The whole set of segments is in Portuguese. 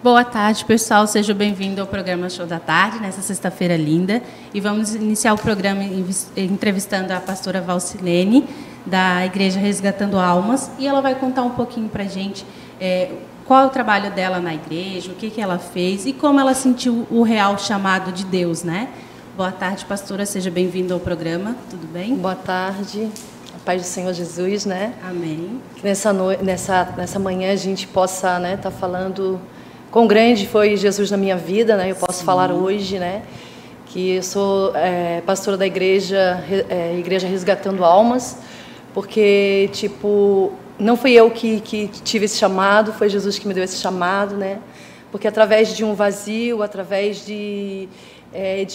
Boa tarde, pessoal. Seja bem-vindo ao programa Show da Tarde, nessa sexta-feira linda. E vamos iniciar o programa entrevistando a pastora Valcilene, da Igreja Resgatando Almas. E ela vai contar um pouquinho para a gente qual é o trabalho dela na igreja, o que ela fez e como ela sentiu o real chamado de Deus, né? Boa tarde, pastora. Seja bem-vindo ao programa. Tudo bem? Boa tarde. A paz do Senhor Jesus, né? Amém. Que nessa manhã a gente possa, né, tá falando quão grande foi Jesus na minha vida, né? Eu posso falar hoje, né? Que eu sou pastora da igreja Resgatando Almas, porque, tipo, não fui eu que tive esse chamado, foi Jesus que me deu esse chamado, né? Porque através de um vazio, através de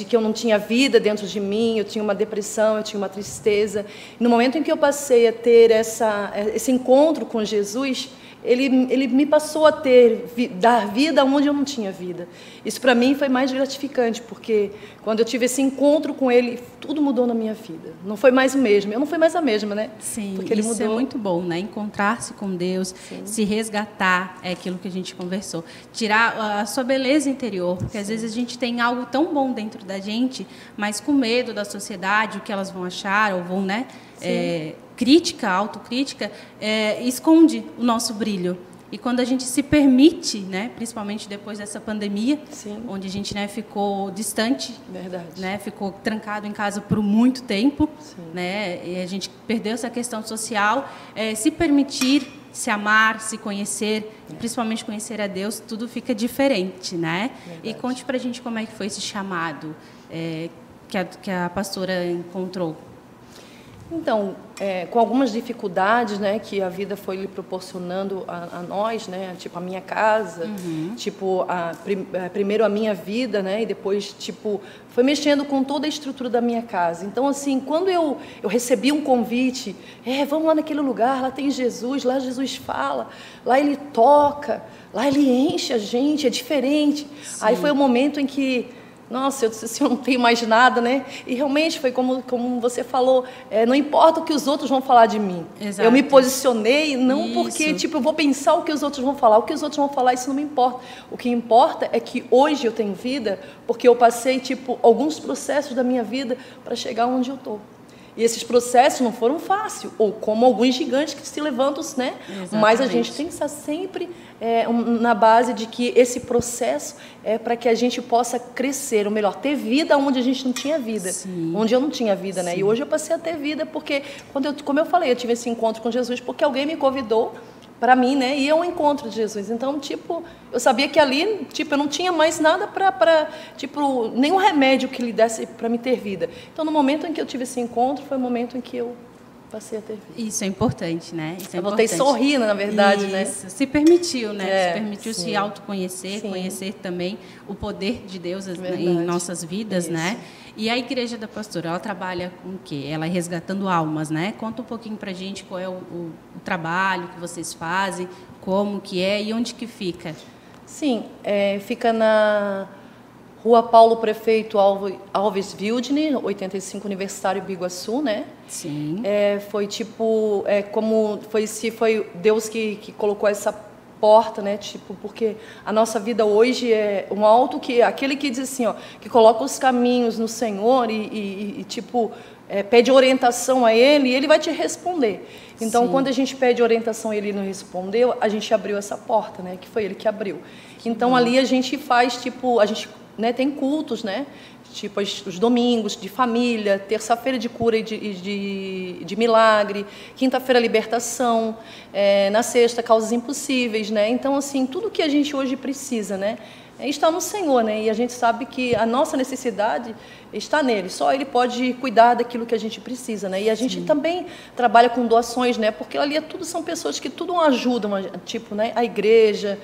que eu não tinha vida dentro de mim, eu tinha uma depressão, eu tinha uma tristeza. E no momento em que eu passei a ter esse encontro com Jesus, ele me passou a dar vida onde eu não tinha vida. Isso para mim foi mais gratificante, porque quando eu tive esse encontro com ele, tudo mudou na minha vida. Não foi mais o mesmo. Eu não fui mais a mesma, né? Sim, porque ele isso mudou. É muito bom, né? Encontrar-se com Deus, sim, se resgatar, é aquilo que a gente conversou. Tirar a sua beleza interior, porque às vezes a gente tem algo tão bom dentro da gente, mas com medo da sociedade, o que elas vão achar, ou vão, né? Crítica, autocrítica, esconde o nosso brilho. E quando a gente se permite, né, principalmente depois dessa pandemia, sim, onde a gente, né, ficou distante, verdade, né, ficou trancado em casa por muito tempo, né, e a gente perdeu essa questão social, se permitir, se amar, se conhecer, principalmente conhecer a Deus, tudo fica diferente, né? Verdade. E conte pra gente como é que foi esse chamado que a pastora encontrou. Então, com algumas dificuldades, né, que a vida foi lhe proporcionando a nós, né, tipo a minha casa, tipo primeiro a minha vida, né, e depois tipo foi mexendo com toda a estrutura da minha casa. Então, assim, quando eu recebi um convite, vamos lá naquele lugar, lá tem Jesus, lá Jesus fala, lá ele toca, lá ele enche a gente, é diferente. Sim. Aí foi o momento em que nossa, eu disse assim, eu não tenho mais nada, né? E realmente foi como você falou, não importa o que os outros vão falar de mim. Exato. Eu me posicionei, não isso, porque tipo, eu vou pensar o que os outros vão falar. O que os outros vão falar, isso não me importa. O que importa é que hoje eu tenho vida, porque eu passei tipo, alguns processos da minha vida para chegar onde eu estou. E esses processos não foram fáceis, ou como alguns gigantes que se levantam, né? Exatamente. Mas a gente tem que estar sempre na base de que esse processo é para que a gente possa crescer, ou melhor, ter vida onde a gente não tinha vida, sim, onde eu não tinha vida, né? Sim. E hoje eu passei a ter vida porque, como eu falei, eu tive esse encontro com Jesus porque alguém me convidou para mim, né? E é um encontro de Jesus. Então, tipo, eu sabia que ali, tipo, eu não tinha mais nada tipo, nenhum remédio que lhe desse para me ter vida. Então, no momento em que eu tive esse encontro, foi o momento em que eu passei a ter vida. Isso é importante, né? Isso é eu voltei sorrindo, na verdade, isso, né? Se permitiu, né? Se permitiu sim, se autoconhecer, sim, conhecer também o poder de Deus em nossas vidas, isso, né? E a Igreja da Pastora, ela trabalha com o quê? Ela é resgatando almas, né? Conta um pouquinho pra gente qual é o trabalho que vocês fazem, como que é e onde que fica. Sim, fica na Rua Paulo Prefeito Alves Wildner, 85 Universitário Biguaçu, né? Sim. Foi tipo, foi Deus que colocou essa porta, né? Tipo, porque a nossa vida hoje é um alto que aquele que diz assim, ó, que coloca os caminhos no Senhor e tipo pede orientação a Ele, e Ele vai te responder. Então, sim, quando a gente pede orientação e Ele não respondeu, a gente abriu essa porta, né? Que foi Ele que abriu. Então, ali a gente faz tipo, a gente, né, tem cultos, né? Tipo os domingos de família, terça-feira de cura e de milagre, quinta-feira libertação, na sexta causas impossíveis, né? Então assim, tudo que a gente hoje precisa, né, está no Senhor, né? E a gente sabe que a nossa necessidade está nele. Só Ele pode cuidar daquilo que a gente precisa, né? E a gente, sim, também trabalha com doações, né? Porque ali tudo são pessoas que tudo ajudam, tipo, né? A igreja,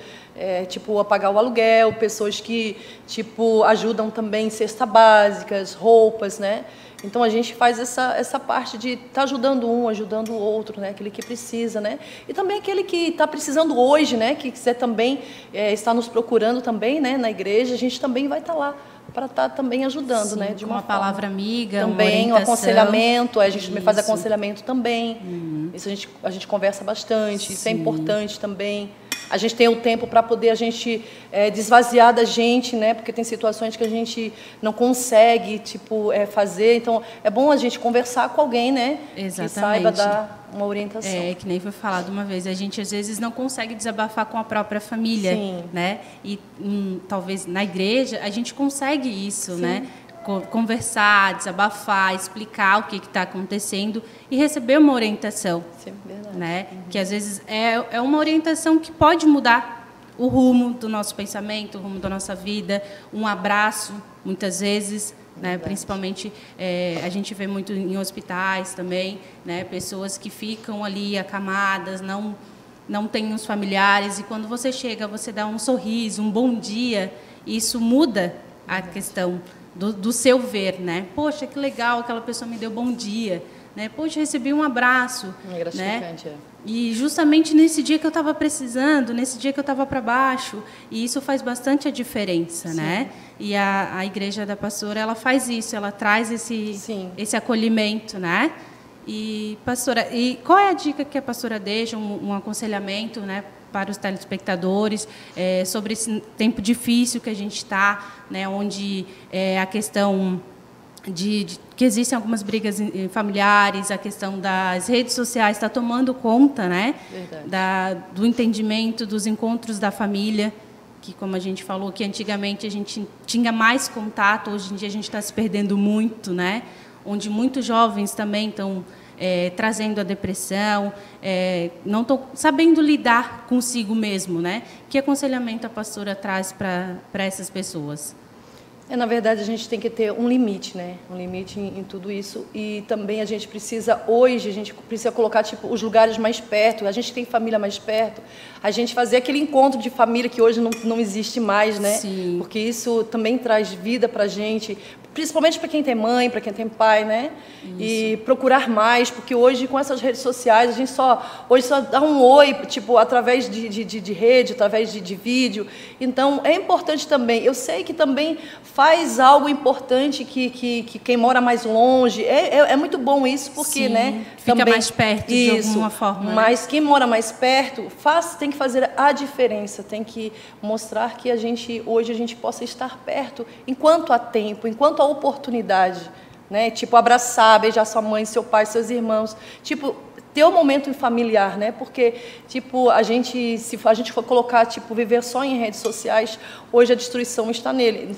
tipo, a pagar o aluguel, pessoas que, tipo, ajudam também em cesta básicas, roupas, né? Então a gente faz essa parte de estar ajudando um, ajudando o outro, né? Aquele que precisa, né? E também aquele que está precisando hoje, né? Que quiser também estar nos procurando também, né? Na igreja, a gente também vai estar lá para estar também ajudando, sim, né? De uma palavra amiga, também, uma um aconselhamento, a gente também faz isso, aconselhamento também. Isso a gente conversa bastante, sim, isso é importante também. a gente tenha o tempo para poder a gente desvaziar da gente, né? Porque tem situações que a gente não consegue, tipo, fazer. Então, é bom a gente conversar com alguém, né? Exatamente. Que saiba dar uma orientação. Que nem foi falado uma vez, a gente às vezes não consegue desabafar com a própria família, Sim. né? E talvez na igreja a gente consegue isso, sim, né? Conversar, desabafar, explicar o que está acontecendo e receber uma orientação. Sim, verdade. Né? Uhum. Que às vezes é uma orientação que pode mudar o rumo do nosso pensamento, o rumo da nossa vida, um abraço, muitas vezes, né? Principalmente a gente vê muito em hospitais também, né? Pessoas que ficam ali acamadas, não têm os familiares, e quando você chega, você dá um sorriso, um bom dia, e isso muda a questão do seu ver, né? Poxa, que legal, aquela pessoa me deu bom dia, né? Poxa, recebi um abraço, é gratificante, né? E justamente nesse dia que eu estava precisando, nesse dia que eu estava para baixo, e isso faz bastante a diferença, sim, né? E a igreja da pastora, ela faz isso, ela traz esse acolhimento, né? E pastora, e qual é a dica que a pastora deixa, um aconselhamento, né, para os telespectadores, sobre esse tempo difícil que a gente está, né, onde a questão que existem algumas brigas familiares, a questão das redes sociais está tomando conta, né, do entendimento, dos encontros da família, que, como a gente falou, que antigamente a gente tinha mais contato, hoje em dia a gente está se perdendo muito, né, onde muitos jovens também estão trazendo a depressão, não estão sabendo lidar consigo mesmo, né? Que aconselhamento a pastora traz para essas pessoas? Na verdade, a gente tem que ter um limite, né? Um limite em tudo isso. E também a gente precisa, hoje, a gente precisa colocar tipo, os lugares mais perto. A gente tem família mais perto. A gente fazer aquele encontro de família que hoje não existe mais, né? Sim. Porque isso também traz vida para a gente, principalmente para quem tem mãe, para quem tem pai, né? Isso. E procurar mais, porque hoje, com essas redes sociais, a gente hoje só dá um oi, tipo, através de rede, através de vídeo. Então, é importante também. Eu sei que também faz algo importante que quem mora mais longe. É muito bom isso, porque, sim, né? Fica também, mais perto de alguma forma. Mas quem mora mais perto tem que fazer a diferença, tem que mostrar que hoje a gente possa estar perto enquanto há tempo, enquanto há oportunidade, né? Tipo, abraçar, beijar sua mãe, seu pai, seus irmãos, tipo, ter um momento familiar, né? Porque, tipo, se a gente for colocar, tipo, viver só em redes sociais, hoje a destruição está nele,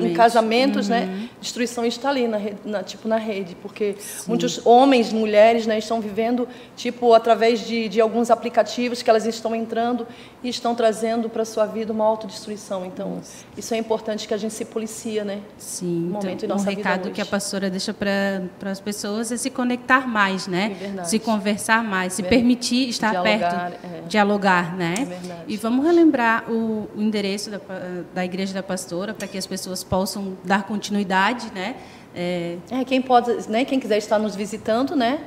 em casamentos, né? Destruição está ali na rede, porque sim, muitos homens, mulheres, né, estão vivendo, tipo, através de alguns aplicativos que elas estão entrando e estão trazendo para a sua vida uma autodestruição. Então, isso é importante que a gente se policia, né? Sim, então, um recado que a pastora deixa para as pessoas é se conectar mais, né? Se conversar mais, se permitir estar dialogar, perto, dialogar, né? E vamos relembrar o endereço da Igreja da Pastora, para que as pessoas possam dar continuidade, né? Quem pode, né? Quem quiser estar nos visitando, né?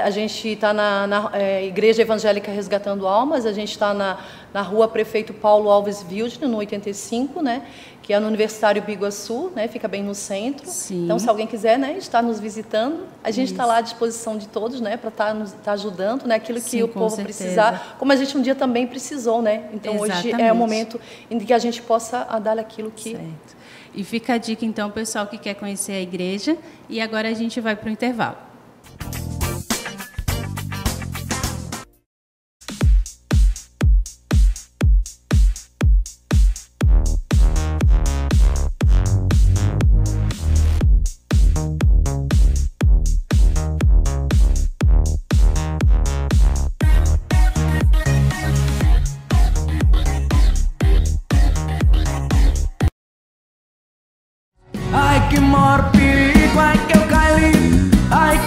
A gente está na Igreja Evangélica Resgatando Almas, a gente está na rua Prefeito Paulo Alves Wildner, no 85, né? Que é no Universitário Biguaçu, né? Fica bem no centro. Sim. Então, se alguém quiser, né, estar nos visitando, a gente está lá à disposição de todos, né, para estar ajudando, né, aquilo que o povo precisar, como a gente um dia também precisou, né? Então, exatamente, hoje é o momento em que a gente possa dar aquilo que... Certo. E fica a dica, então, pessoal que quer conhecer a igreja. E agora a gente vai para o intervalo. Ai que morre perigo, ai que eu caí, ai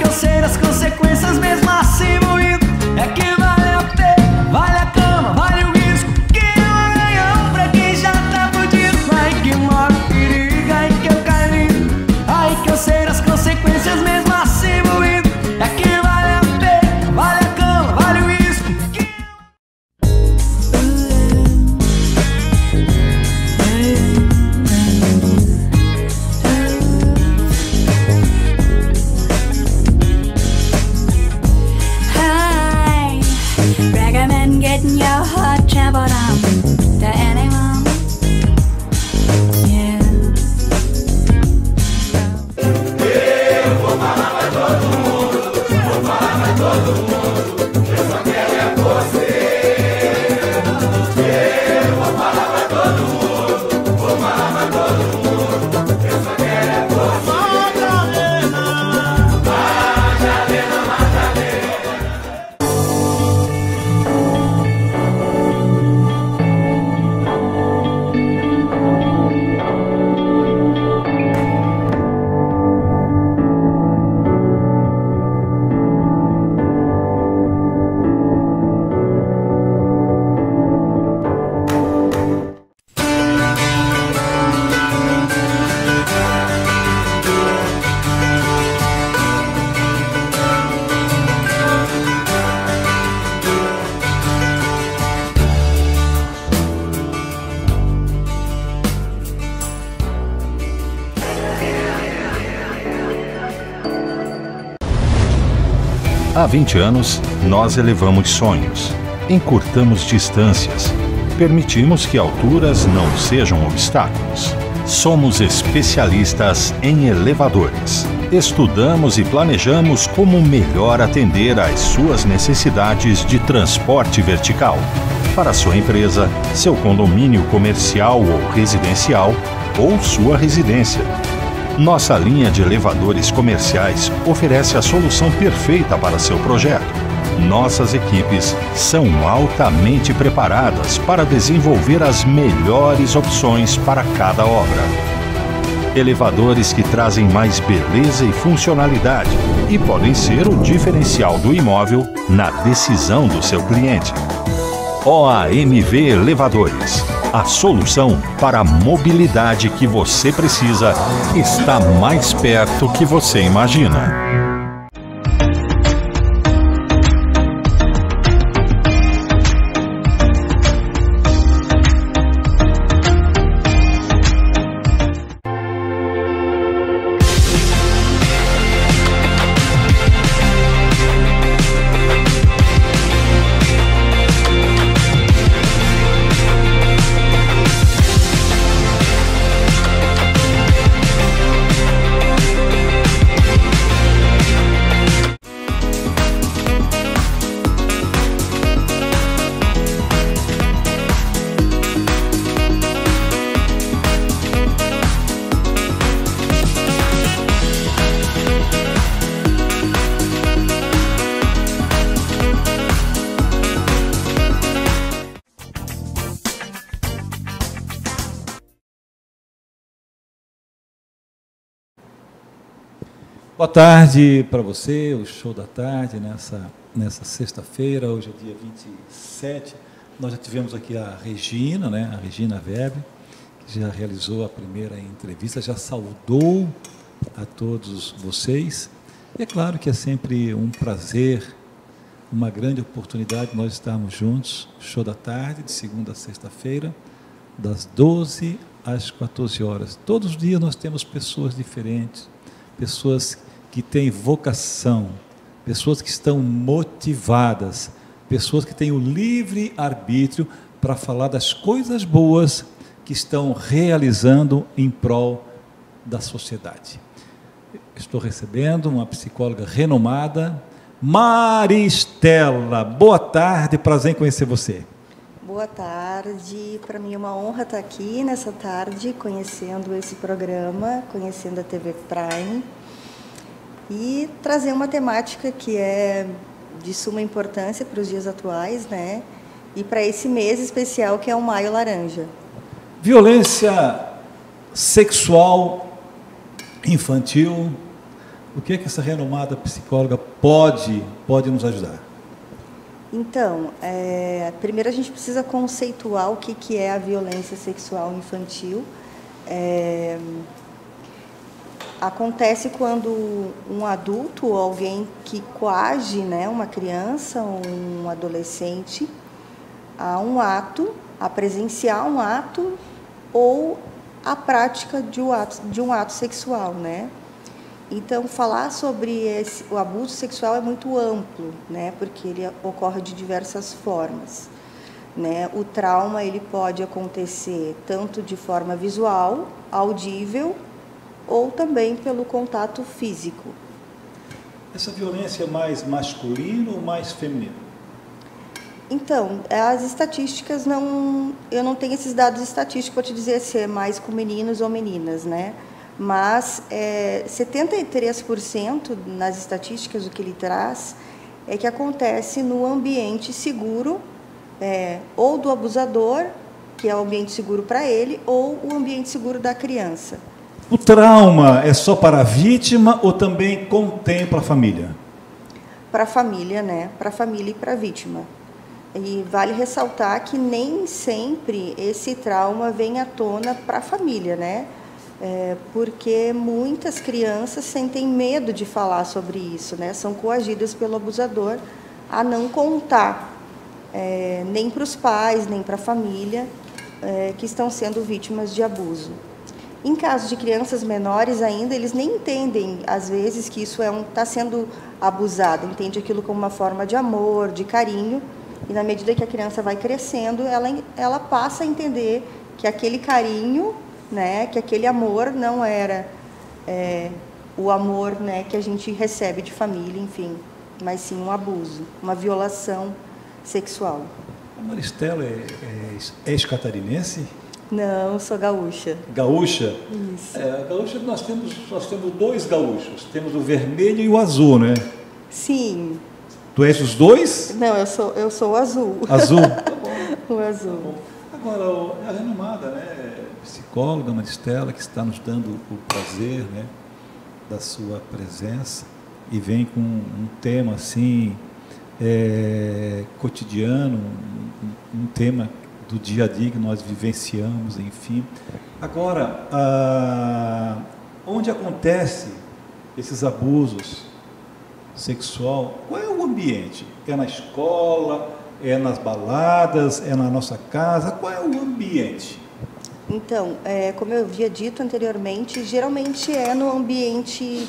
Há 20 anos, nós elevamos sonhos, encurtamos distâncias, permitimos que alturas não sejam obstáculos. Somos especialistas em elevadores. Estudamos e planejamos como melhor atender às suas necessidades de transporte vertical. Para sua empresa, seu condomínio comercial ou residencial, ou sua residência. Nossa linha de elevadores comerciais oferece a solução perfeita para seu projeto. Nossas equipes são altamente preparadas para desenvolver as melhores opções para cada obra. Elevadores que trazem mais beleza e funcionalidade e podem ser o diferencial do imóvel na decisão do seu cliente. OAMV Elevadores. A solução para a mobilidade que você precisa está mais perto que você imagina. Boa tarde para você, o show da tarde, nessa sexta-feira, hoje é dia 27. Nós já tivemos aqui a Regina, a Regina Weber, que já realizou a primeira entrevista, já saudou a todos vocês. E é claro que é sempre um prazer, uma grande oportunidade nós estarmos juntos, show da tarde, de segunda a sexta-feira, das 12 às 14 horas. Todos os dias nós temos pessoas diferentes, pessoas que têm vocação, pessoas que estão motivadas, pessoas que têm o livre arbítrio para falar das coisas boas que estão realizando em prol da sociedade. Estou recebendo uma psicóloga renomada, Maristela. Boa tarde, prazer em conhecer você. Boa tarde, para mim é uma honra estar aqui nessa tarde, conhecendo esse programa, conhecendo a TV Prime, e trazer uma temática que é de suma importância para os dias atuais, e para esse mês especial que é o Maio Laranja. Violência sexual infantil, o que é que essa renomada psicóloga pode nos ajudar? Então, primeiro a gente precisa conceituar o que é a violência sexual infantil. Acontece quando um adulto ou alguém que coage, uma criança ou um adolescente a presenciar um ato ou a prática de um ato sexual, Então, falar sobre o abuso sexual é muito amplo, porque ele ocorre de diversas formas. O trauma ele pode acontecer tanto de forma visual, audível, ou também pelo contato físico. Essa violência é mais masculina ou mais feminina? Então, as estatísticas eu não tenho esses dados estatísticos para te dizer se é mais com meninos ou meninas, Mas 73% nas estatísticas o que ele traz é que acontece no ambiente seguro, ou do abusador, que é o ambiente seguro para ele, ou o ambiente seguro da criança. O trauma é só para a vítima ou também contempla a família? Para a família, Para a família e para a vítima. E vale ressaltar que nem sempre esse trauma vem à tona para a família, Porque muitas crianças sentem medo de falar sobre isso, São coagidas pelo abusador a não contar, nem para os pais, nem para a família, que estão sendo vítimas de abuso. Em caso de crianças menores ainda, eles nem entendem, às vezes, que isso está sendo abusado, entende aquilo como uma forma de amor, de carinho, e na medida que a criança vai crescendo, ela passa a entender que aquele carinho, né, que aquele amor não era o amor, né, que a gente recebe de família, enfim, mas sim um abuso, uma violação sexual. A Maristela é ex-catarinense? Não, eu sou gaúcha. Gaúcha? Isso. Gaúcha nós temos 2 gaúchos. Temos o vermelho e o azul, né? Sim. Tu és os 2? Não, eu sou o azul. Azul? Tá bom. O azul. Tá bom. Agora, a renomada, né, psicóloga Maristela, que está nos dando o prazer, né, da sua presença, e vem com um tema assim, cotidiano, um tema do dia a dia que nós vivenciamos, enfim. Agora, onde acontece esses abusos sexual, qual é o ambiente? É na escola, é nas baladas, é na nossa casa? Qual é o ambiente? Então, como eu havia dito anteriormente, geralmente é no ambiente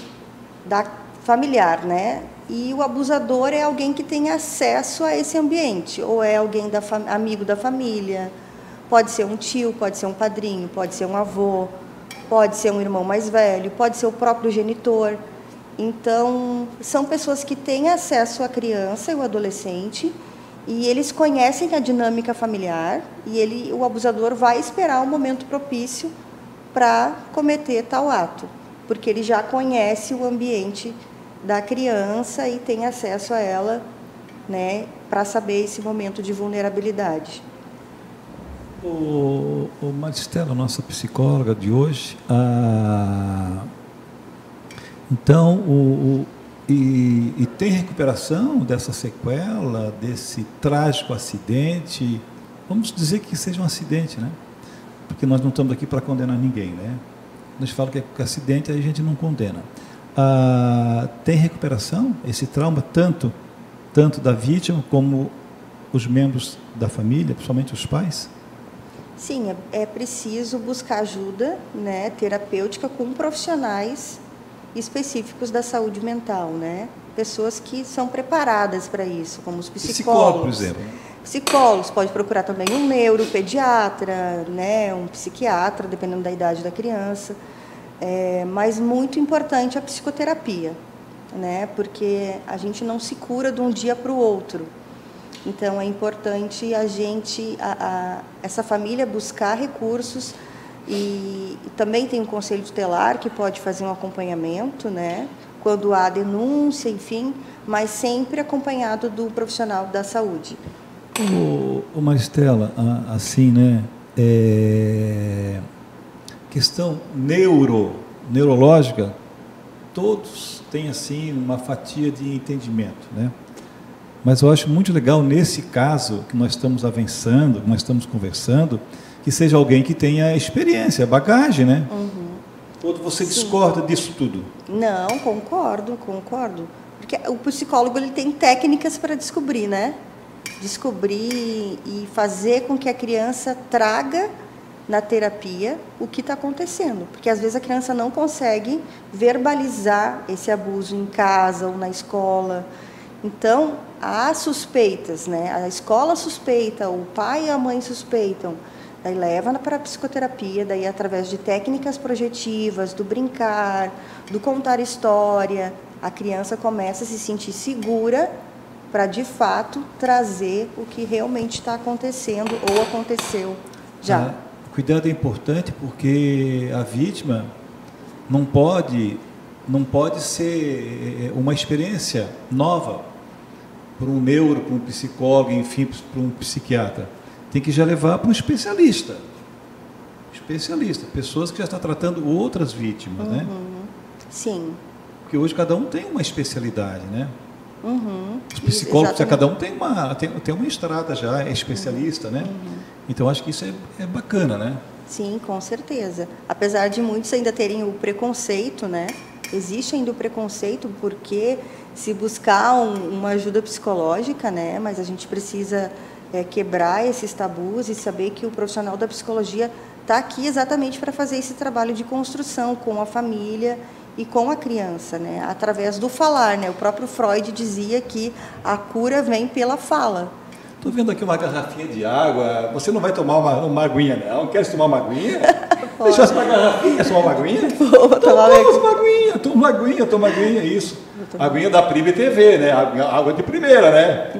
familiar, né? E o abusador é alguém que tem acesso a esse ambiente, ou é alguém amigo da família, pode ser um tio, pode ser um padrinho, pode ser um avô, pode ser um irmão mais velho, pode ser o próprio genitor. Então, são pessoas que têm acesso à criança e ao adolescente, e eles conhecem a dinâmica familiar, e o abusador vai esperar um momento propício para cometer tal ato, porque ele já conhece o ambiente da criança e tem acesso a ela, né, para saber esse momento de vulnerabilidade. Maristela, nossa psicóloga de hoje, então, e tem recuperação dessa sequela, desse trágico acidente? Vamos dizer que seja um acidente, né? Porque nós não estamos aqui para condenar ninguém, né? Nós falamos que é acidente, aí a gente não condena. Tem recuperação, esse trauma, tanto da vítima como os membros da família, principalmente os pais? Sim, é preciso buscar ajuda, né, terapêutica com profissionais específicos da saúde mental, né? Pessoas que são preparadas para isso, como os psicólogos. Por exemplo. Psicólogos, pode procurar também um neuropediatra, né, um psiquiatra, dependendo da idade da criança. Mas muito importante a psicoterapia, né? Porque a gente não se cura de um dia para o outro. Então, é importante essa família buscar recursos e também tem um conselho tutelar que pode fazer um acompanhamento, né? Quando há denúncia, enfim, mas sempre acompanhado do profissional da saúde. Maristela, assim, né? Questão neurológica, todos têm assim uma fatia de entendimento, né? Mas eu acho muito legal nesse caso que nós estamos avançando, que nós estamos conversando, que seja alguém que tenha experiência, bagagem, né? Uhum. Ou você Sim. discorda disso tudo? Não, concordo. Porque o psicólogo ele tem técnicas para descobrir, né? Descobrir e fazer com que a criança traga na terapia o que está acontecendo. Porque às vezes a criança não consegue verbalizar esse abuso em casa ou na escola. Então, há suspeitas, né? A escola suspeita, o pai e a mãe suspeitam. Daí leva para a psicoterapia, daí através de técnicas projetivas, do brincar, do contar história, a criança começa a se sentir segura para, de fato, trazer o que realmente está acontecendo ou aconteceu já. Cuidado é importante porque a vítima não pode ser uma experiência nova para um neuro, para um psicólogo, enfim, para um psiquiatra. Tem que já levar para um especialista. Pessoas que já estão tratando outras vítimas, né? Sim. Porque hoje cada um tem uma especialidade, né? Os psicólogos, cada um tem uma estrada já, é especialista, né? Então, acho que isso é bacana, né? Sim, com certeza. Apesar de muitos ainda terem o preconceito, né? Existe ainda o preconceito porque se buscar uma ajuda psicológica, né? Mas a gente precisa quebrar esses tabus e saber que o profissional da psicologia está aqui exatamente para fazer esse trabalho de construção com a família e com a criança, né? Através do falar, né? O próprio Freud dizia que a cura vem pela fala. Estou vendo aqui uma garrafinha de água. Você não vai tomar uma aguinha, não? Quer tomar uma aguinha? Deixa essa garrafinha, só uma aguinha? Vou tomar uma aguinha. Toma uma aguinha, isso. Aguinha da Prive TV, né? Água de primeira, né?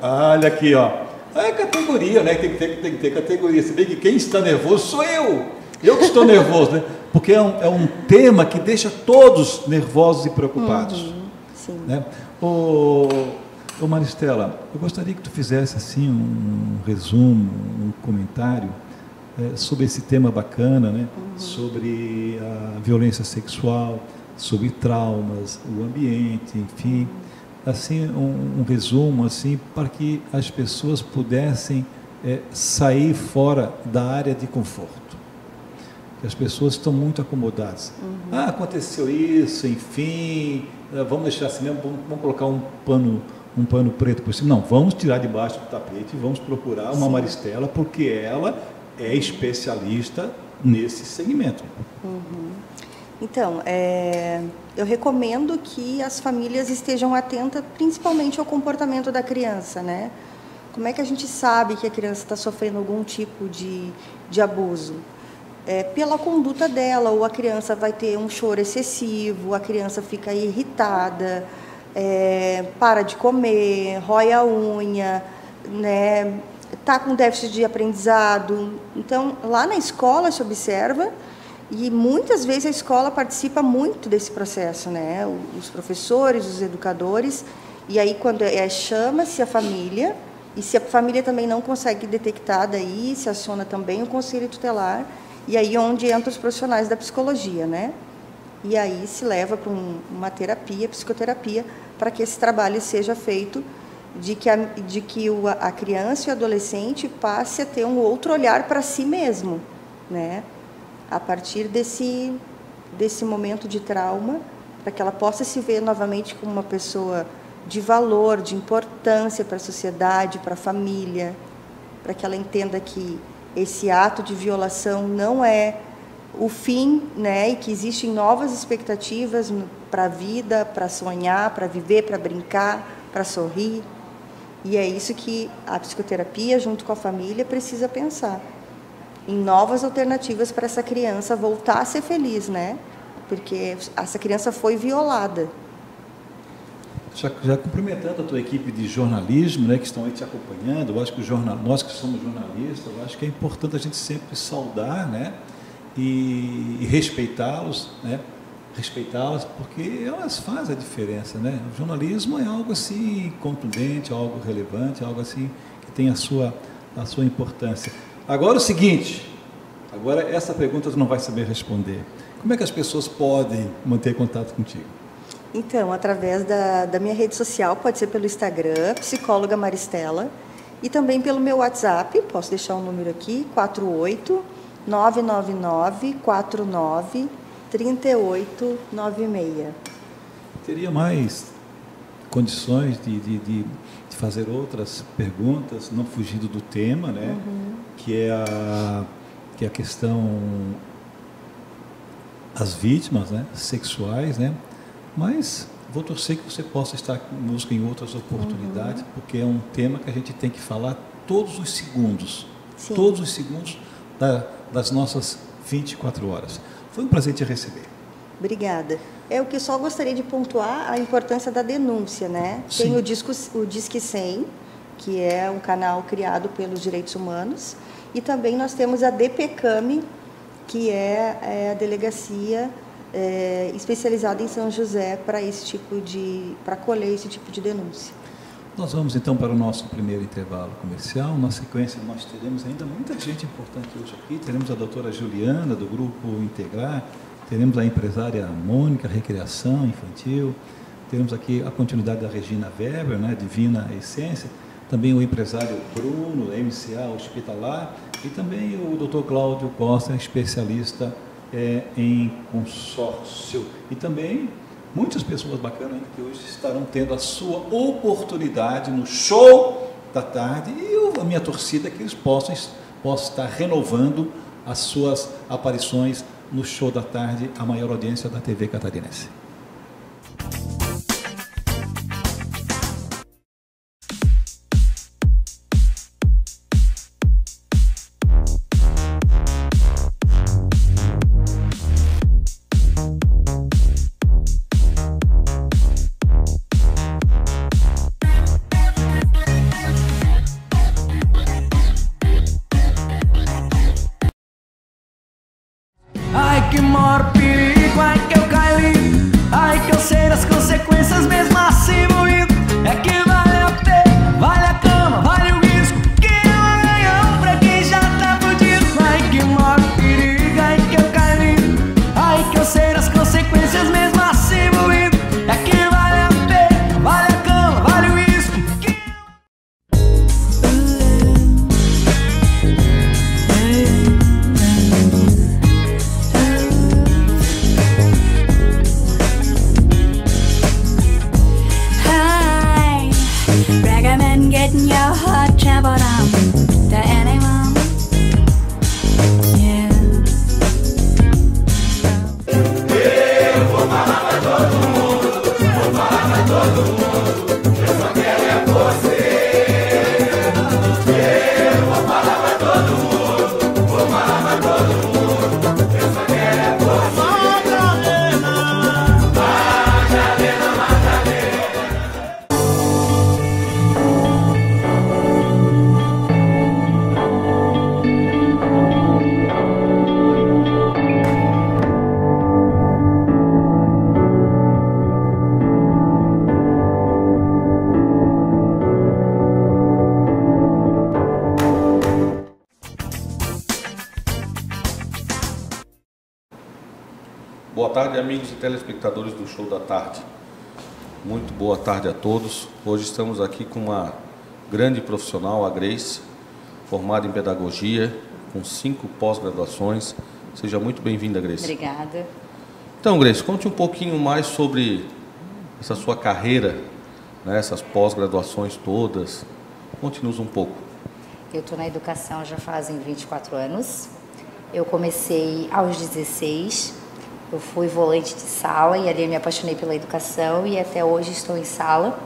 Olha aqui, ó. É categoria, né? Tem que ter categoria. Se bem que quem está nervoso sou eu. Eu que estou nervoso, né? Porque é um tema que deixa todos nervosos e preocupados. Sim. Né? Ô Maristela, eu gostaria que tu fizesse assim um resumo, um comentário sobre esse tema bacana, né? Sobre a violência sexual, sobre traumas, o ambiente, enfim, assim um resumo assim para que as pessoas pudessem sair fora da área de conforto. As pessoas estão muito acomodadas. Aconteceu isso, enfim, vamos deixar assim mesmo, vamos colocar um pano preto por cima. Não, vamos tirar debaixo do tapete e vamos procurar uma Maristela, porque ela é especialista nesse segmento. Então, eu recomendo que as famílias estejam atentas principalmente ao comportamento da criança, né? Como é que a gente sabe que a criança está sofrendo algum tipo de abuso? Pela conduta dela, ou a criança vai ter um choro excessivo, a criança fica irritada, para de comer, rói a unha, né? Está com déficit de aprendizado. Então, lá na escola se observa, e muitas vezes a escola participa muito desse processo, né? Os professores, os educadores, e aí quando chama-se a família, e se a família também não consegue detectar, daí se aciona também o conselho tutelar, e aí onde entram os profissionais da psicologia, né? E aí se leva para uma terapia, psicoterapia, para que esse trabalho seja feito, de que a criança e o adolescente passe a ter um outro olhar para si mesmo, né? A partir desse momento de trauma, para que ela possa se ver novamente como uma pessoa de valor, de importância para a sociedade, para a família, para que ela entenda que esse ato de violação não é o fim, né? E que existem novas expectativas para a vida, para sonhar, para viver, para brincar, para sorrir. E é isso que a psicoterapia, junto com a família, precisa pensar. Em novas alternativas para essa criança voltar a ser feliz, né? Porque essa criança foi violada. Já cumprimentando a tua equipe de jornalismo, né, que estão aí te acompanhando, eu acho que nós que somos jornalistas, eu acho que é importante a gente sempre saudar, né, e respeitá-los, né, respeitá-las, porque elas fazem a diferença, né? O jornalismo é algo assim contundente, algo relevante, algo assim que tem a sua importância. Agora o seguinte, agora essa pergunta tu não vai saber responder. Como é que as pessoas podem manter contato contigo? Então, através da minha rede social, pode ser pelo Instagram, psicóloga Maristela, e também pelo meu WhatsApp, posso deixar o número aqui, 48-999-49-3896. Teria mais condições de fazer outras perguntas, não fugindo do tema, né? Que é a questão das vítimas, né? Sexuais, né? Mas vou torcer que você possa estar conosco em outras oportunidades, porque é um tema que a gente tem que falar todos os segundos. Sim. Todos os segundos das nossas 24 horas. Foi um prazer te receber. Obrigada. O que eu só gostaria de pontuar a importância da denúncia, né? Sim. Tem o Disque 100, que é um canal criado pelos direitos humanos, e também nós temos a DPCAM, que é a delegacia especializada em São José para colher esse tipo de denúncia. Nós vamos então para o nosso primeiro intervalo comercial. Na sequência nós teremos ainda muita gente importante hoje aqui. Teremos a doutora Juliana do Grupo Integrar, teremos a empresária Mônica, Recreação Infantil, teremos aqui a continuidade da Regina Weber, né, Divina Essência, também o empresário Bruno, da MCA Hospitalar, e também o Dr. Cláudio Costa, especialista em consórcio, e também muitas pessoas bacanas que hoje estarão tendo a sua oportunidade no show da tarde, e a minha torcida é que eles possam estar renovando as suas aparições no Show da Tarde, a maior audiência da TV catarinense. Ai que maior perigo, ai que eu caí, ai que eu sei das consequências mesmo assim moído. É que vale a pena, vale a cama, vale o risco, que é um ganhão pra quem já tá fudido. Ai que maior perigo, ai que eu caí, ai que eu sei das consequências mesmo assim moído. É que vale a pena, vale a cama, vale o risco, que recommend getting your heart traveled on to anyone. Yeah. eu vou falar pra todo mundo, vou falar pra todo mundo, eu só quero é você. Eu vou falar pra todo mundo, vou falar pra todo mundo, eu só quero é você. Madalena, Madalena. Boa tarde, amigos e telespectadores do Show da Tarde. Muito boa tarde a todos. Hoje estamos aqui com uma grande profissional, a Grace, formada em pedagogia, com 5 pós-graduações. Seja muito bem-vinda, Grace. Obrigada. Então, Grace, conte um pouquinho mais sobre essa sua carreira, né, essas pós-graduações todas. Conte-nos um pouco. Eu estou na educação já fazem 24 anos. Eu comecei aos 16. Eu fui volante de sala e ali eu me apaixonei pela educação e até hoje estou em sala.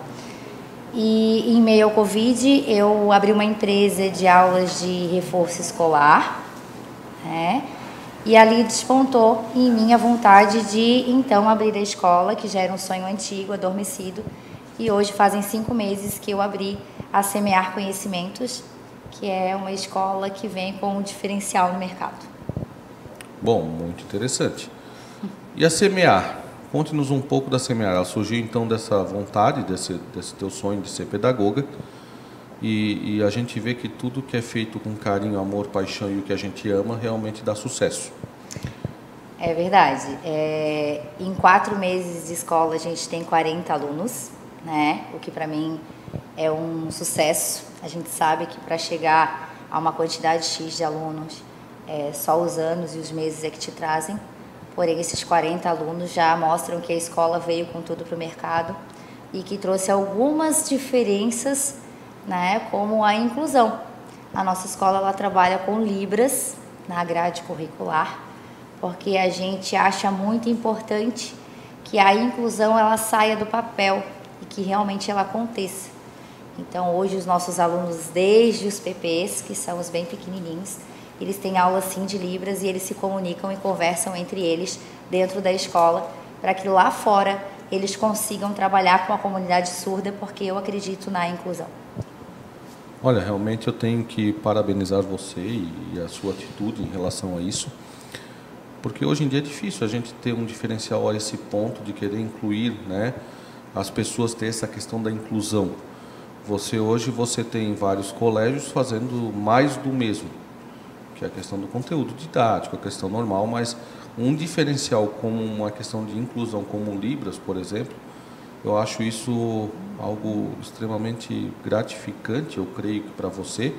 E em meio ao Covid, eu abri uma empresa de aulas de reforço escolar, né? E ali despontou em mim a vontade de então abrir a escola, que já era um sonho antigo, adormecido. E hoje fazem 5 meses que eu abri a Semear Conhecimentos, que é uma escola que vem com um diferencial no mercado. Bom, muito interessante. E a Semear? Conte-nos um pouco da Semear. Ela surgiu então dessa vontade, desse teu sonho de ser pedagoga. E a gente vê que tudo que é feito com carinho, amor, paixão e o que a gente ama realmente dá sucesso. É verdade. Em 4 meses de escola a gente tem 40 alunos, né? O que para mim é um sucesso. A gente sabe que para chegar a uma quantidade X de alunos, só os anos e os meses é que te trazem. Porém, esses 40 alunos já mostram que a escola veio com tudo para o mercado e que trouxe algumas diferenças, né, como a inclusão. A nossa escola ela trabalha com Libras na grade curricular, porque a gente acha muito importante que a inclusão ela saia do papel e que realmente ela aconteça. Então, hoje os nossos alunos, desde os PPs, que são os bem pequenininhos, eles têm aula sim de Libras e eles se comunicam e conversam entre eles dentro da escola para que lá fora eles consigam trabalhar com a comunidade surda, porque eu acredito na inclusão. Olha, realmente eu tenho que parabenizar você e a sua atitude em relação a isso, porque hoje em dia é difícil a gente ter um diferencial a esse ponto de querer incluir, né, as pessoas, ter essa questão da inclusão. Hoje você tem vários colégios fazendo mais do mesmo, que é a questão do conteúdo didático, a questão normal, mas um diferencial como uma questão de inclusão, como Libras, por exemplo, eu acho isso algo extremamente gratificante, eu creio que para você,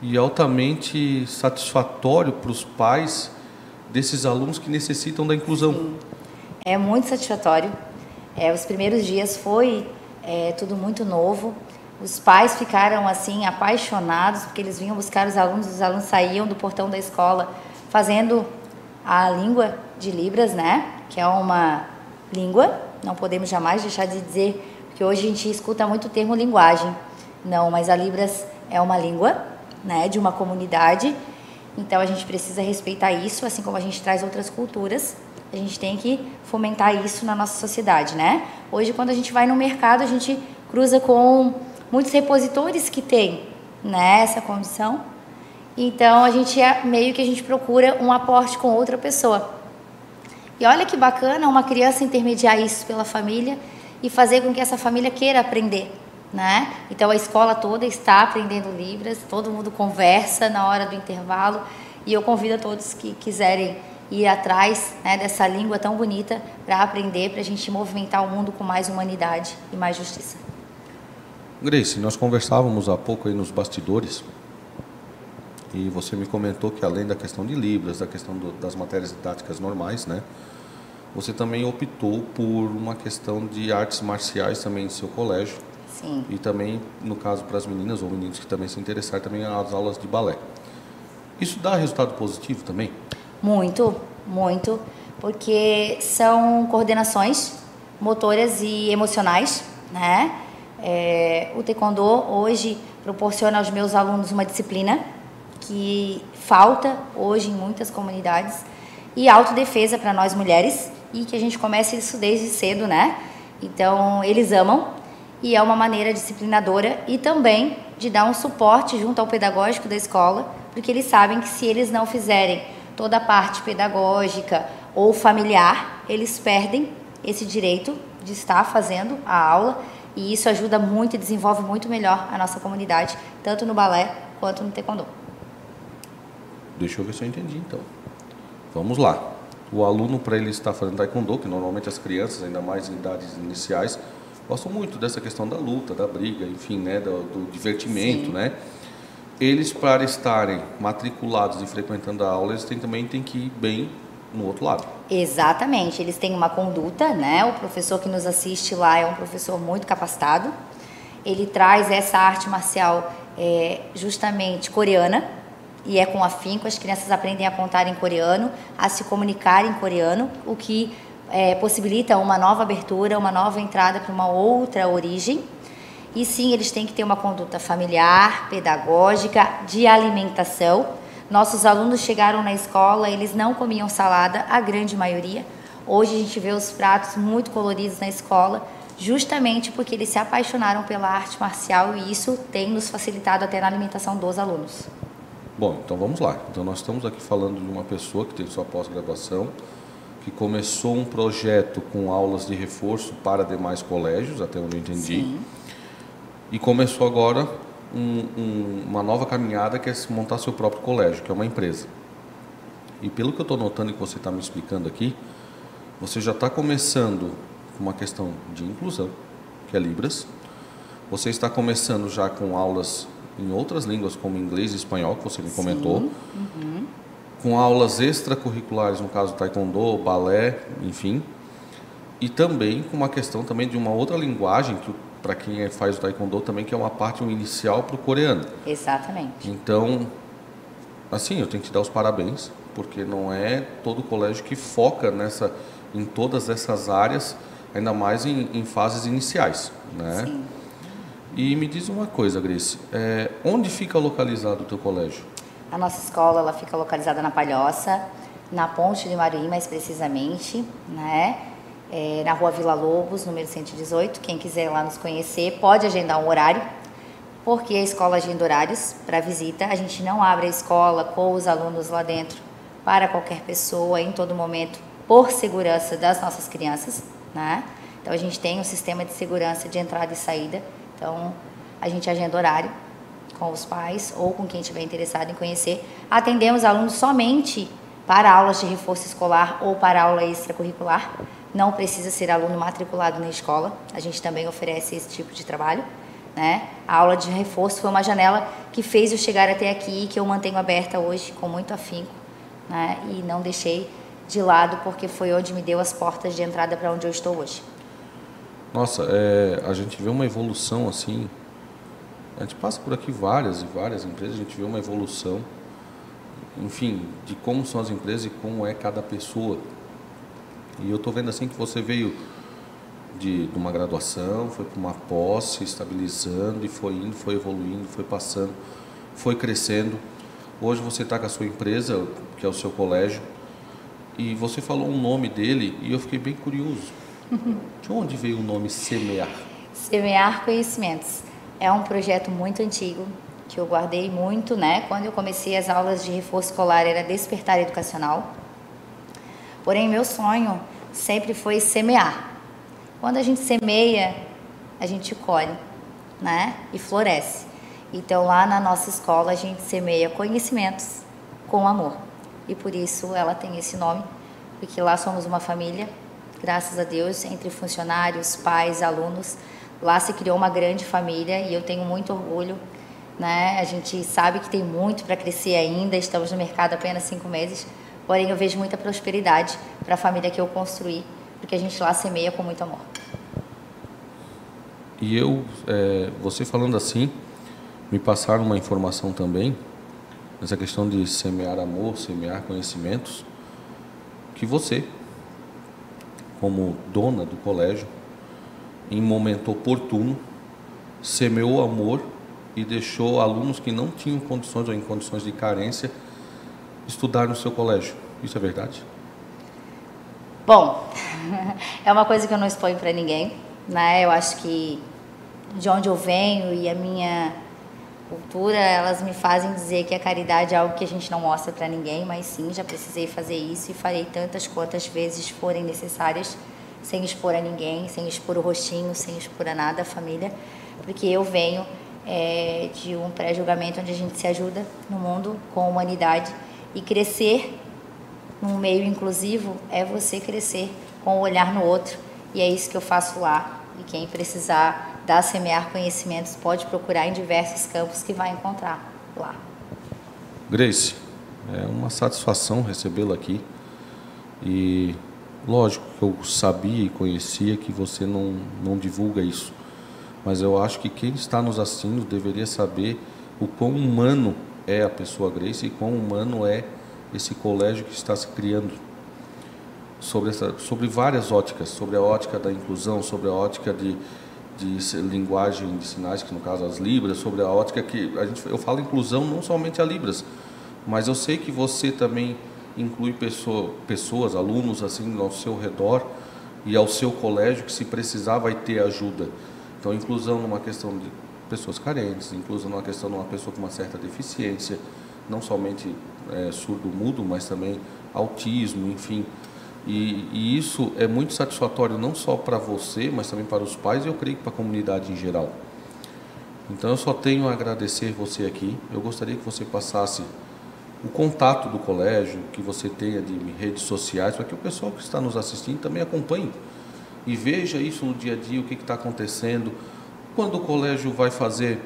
e altamente satisfatório para os pais desses alunos que necessitam da inclusão. Sim. É muito satisfatório. Os primeiros dias foi tudo muito novo. Os pais ficaram assim apaixonados porque eles vinham buscar os alunos saíam do portão da escola fazendo a língua de Libras, né? Que é uma língua, não podemos jamais deixar de dizer, porque hoje a gente escuta muito o termo linguagem. Não, mas a Libras é uma língua, né? De uma comunidade. Então a gente precisa respeitar isso, assim como a gente traz outras culturas. A gente tem que fomentar isso na nossa sociedade, né? Hoje, quando a gente vai no mercado, a gente cruza com muitos repositores que têm, né, essa condição. Então, meio que a gente procura um aporte com outra pessoa. E olha que bacana uma criança intermediar isso pela família e fazer com que essa família queira aprender, né? Então, a escola toda está aprendendo Libras, todo mundo conversa na hora do intervalo e eu convido a todos que quiserem ir atrás, né, dessa língua tão bonita para aprender, para a gente movimentar o mundo com mais humanidade e mais justiça. Grace, nós conversávamos há pouco aí nos bastidores e você me comentou que além da questão de Libras, da questão das matérias didáticas normais, né, você também optou por uma questão de artes marciais também em seu colégio. Sim. E também, no caso, para as meninas ou meninos que também se interessarem, também as aulas de balé. Isso dá resultado positivo também? Muito, muito, porque são coordenações motoras e emocionais, né? O taekwondo hoje proporciona aos meus alunos uma disciplina que falta hoje em muitas comunidades e autodefesa para nós mulheres e que a gente começa isso desde cedo, né? Então, eles amam e é uma maneira disciplinadora e também de dar um suporte junto ao pedagógico da escola, porque eles sabem que se eles não fizerem toda a parte pedagógica ou familiar, eles perdem esse direito de estar fazendo a aula e isso ajuda muito e desenvolve muito melhor a nossa comunidade, tanto no balé quanto no taekwondo. Deixa eu ver se eu entendi, então. Vamos lá. O aluno, para ele estar fazendo taekwondo, que normalmente as crianças, ainda mais em idades iniciais, gostam muito dessa questão da luta, da briga, enfim, né, do divertimento, sim, né? Eles, para estarem matriculados e frequentando a aula, eles também têm que ir bem no outro lado. Exatamente. Eles têm uma conduta, né? O professor que nos assiste lá é um professor muito capacitado. Ele traz essa arte marcial justamente coreana e é com afinco. As crianças aprendem a contar em coreano, a se comunicar em coreano, o que possibilita uma nova abertura, uma nova entrada para uma outra origem. E sim, eles têm que ter uma conduta familiar, pedagógica, de alimentação. Nossos alunos chegaram na escola, eles não comiam salada, a grande maioria. Hoje a gente vê os pratos muito coloridos na escola, justamente porque eles se apaixonaram pela arte marcial e isso tem nos facilitado até na alimentação dos alunos. Bom, então vamos lá. Então nós estamos aqui falando de uma pessoa que tem sua pós-graduação, que começou um projeto com aulas de reforço para demais colégios, até onde eu entendi. Sim. E começou agora uma nova caminhada, que é montar seu próprio colégio, que é uma empresa. E pelo que eu estou notando e que você está me explicando aqui, você já está começando com uma questão de inclusão, que é Libras. Você está começando já com aulas em outras línguas, como inglês e espanhol, que você me comentou. Uhum. Com aulas extracurriculares, no caso taekwondo, balé, enfim. E também com uma questão também de uma outra linguagem, que para quem faz o taekwondo também, que é uma parte inicial para o coreano. Exatamente. Então, assim, eu tenho que te dar os parabéns, porque não é todo colégio que foca em todas essas áreas, ainda mais em fases iniciais, né? Sim. E me diz uma coisa, Grace, onde fica localizado o teu colégio? A nossa escola ela fica localizada na Palhoça, na Ponte de Maruí, mais precisamente, né? Na Rua Vila Lobos, número 118. Quem quiser ir lá nos conhecer, pode agendar um horário, porque a escola agenda horários para visita. A gente não abre a escola com os alunos lá dentro para qualquer pessoa, em todo momento, por segurança das nossas crianças, né? Então, a gente tem um sistema de segurança de entrada e saída. Então, a gente agenda horário com os pais ou com quem estiver interessado em conhecer. Atendemos alunos somente para aulas de reforço escolar ou para aula extracurricular. Não precisa ser aluno matriculado na escola. A gente também oferece esse tipo de trabalho, né? A aula de reforço foi uma janela que fez eu chegar até aqui e que eu mantenho aberta hoje com muito afinco, né? E não deixei de lado porque foi onde me deu as portas de entrada para onde eu estou hoje. Nossa, a gente vê uma evolução assim. A gente passa por aqui várias e várias empresas, a gente vê uma evolução enfim, de como são as empresas e como é cada pessoa. E eu estou vendo assim que você veio de uma graduação, foi para uma pós, se estabilizando e foi indo, foi evoluindo, foi passando, foi crescendo. Hoje você está com a sua empresa, que é o seu colégio, e você falou um nome dele e eu fiquei bem curioso. De onde veio o nome Semear? Semear Conhecimentos. É um projeto muito antigo, que eu guardei muito, né? Quando eu comecei as aulas de reforço escolar, era despertar educacional. Porém, meu sonho sempre foi semear. Quando a gente semeia, a gente colhe, né? E floresce. Então, lá na nossa escola, a gente semeia conhecimentos com amor. E por isso ela tem esse nome, porque lá somos uma família, graças a Deus, entre funcionários, pais, alunos. Lá se criou uma grande família e eu tenho muito orgulho, né? A gente sabe que tem muito para crescer ainda, estamos no mercado há apenas 5 meses, porém eu vejo muita prosperidade para a família que eu construí, porque a gente lá semeia com muito amor. E você falando assim, me passaram uma informação também, nessa questão de semear amor, semear conhecimentos, que você, como dona do colégio, em momento oportuno, semeou amor e deixou alunos que não tinham condições ou em condições de carência estudar no seu colégio. Isso é verdade? Bom, é uma coisa que eu não exponho para ninguém, né? Eu acho que de onde eu venho e a minha cultura, elas me fazem dizer que a caridade é algo que a gente não mostra para ninguém, mas sim, já precisei fazer isso e farei tantas quantas vezes forem necessárias, sem expor a ninguém, sem expor o rostinho, sem expor a nada, a família, porque eu venho de um pré-julgamento onde a gente se ajuda no mundo com a humanidade, e crescer num meio inclusivo é você crescer com o olhar no outro, e é isso que eu faço lá. E quem precisar da Semear Conhecimentos pode procurar em diversos campos que vai encontrar lá. Grace, é uma satisfação recebê-la aqui. E lógico que eu sabia e conhecia que você não divulga isso. Mas eu acho que quem está nos assistindo deveria saber o quão humano é a pessoa Grace e quão humano é esse colégio que está se criando. Sobre várias óticas, sobre a ótica da inclusão, sobre a ótica de linguagem de sinais, que no caso as Libras, sobre a ótica que eu falo inclusão não somente a Libras, mas eu sei que você também inclui pessoas, alunos assim ao seu redor e ao seu colégio que se precisar vai ter ajuda. Então inclusão numa questão de pessoas carentes, inclusão numa questão de uma pessoa com uma certa deficiência, não somente surdo-mudo, mas também autismo, enfim. E isso é muito satisfatório não só para você, mas também para os pais e eu creio que para a comunidade em geral. Então eu só tenho a agradecer você aqui. Eu gostaria que você passasse o contato do colégio, que você tenha de redes sociais, para que o pessoal que está nos assistindo também acompanhe e veja isso no dia a dia, o que está acontecendo, quando o colégio vai fazer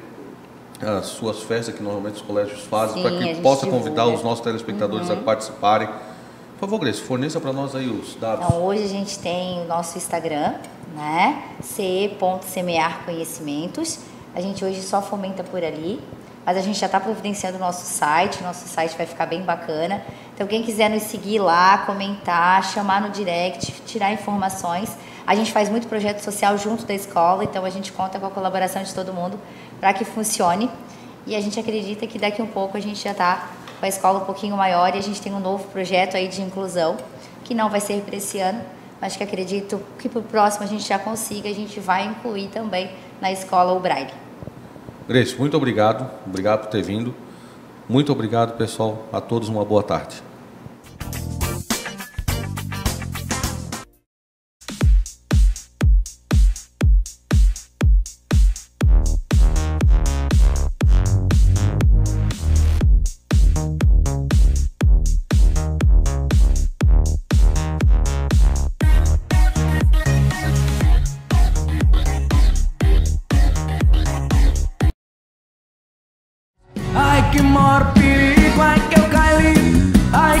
as suas festas, que normalmente os colégios fazem, para que possa convidar os nossos telespectadores a participarem. Por favor, Grace, forneça para nós aí os dados. Então, hoje a gente tem o nosso Instagram, né? ce.semearconhecimentos. A gente hoje só fomenta por ali, mas a gente já está providenciando o nosso site vai ficar bem bacana. Então, quem quiser nos seguir lá, comentar, chamar no direct, tirar informações. A gente faz muito projeto social junto da escola, então a gente conta com a colaboração de todo mundo para que funcione. E a gente acredita que daqui a um pouco a gente já está com a escola um pouquinho maior e a gente tem um novo projeto aí de inclusão, que não vai ser para esse ano, mas que acredito que para o próximo a gente já consiga, a gente vai incluir também na escola o Braille. Grace, muito obrigado por ter vindo. Muito obrigado, pessoal. A todos uma boa tarde. Ai que maior perigo é que eu caí. Ai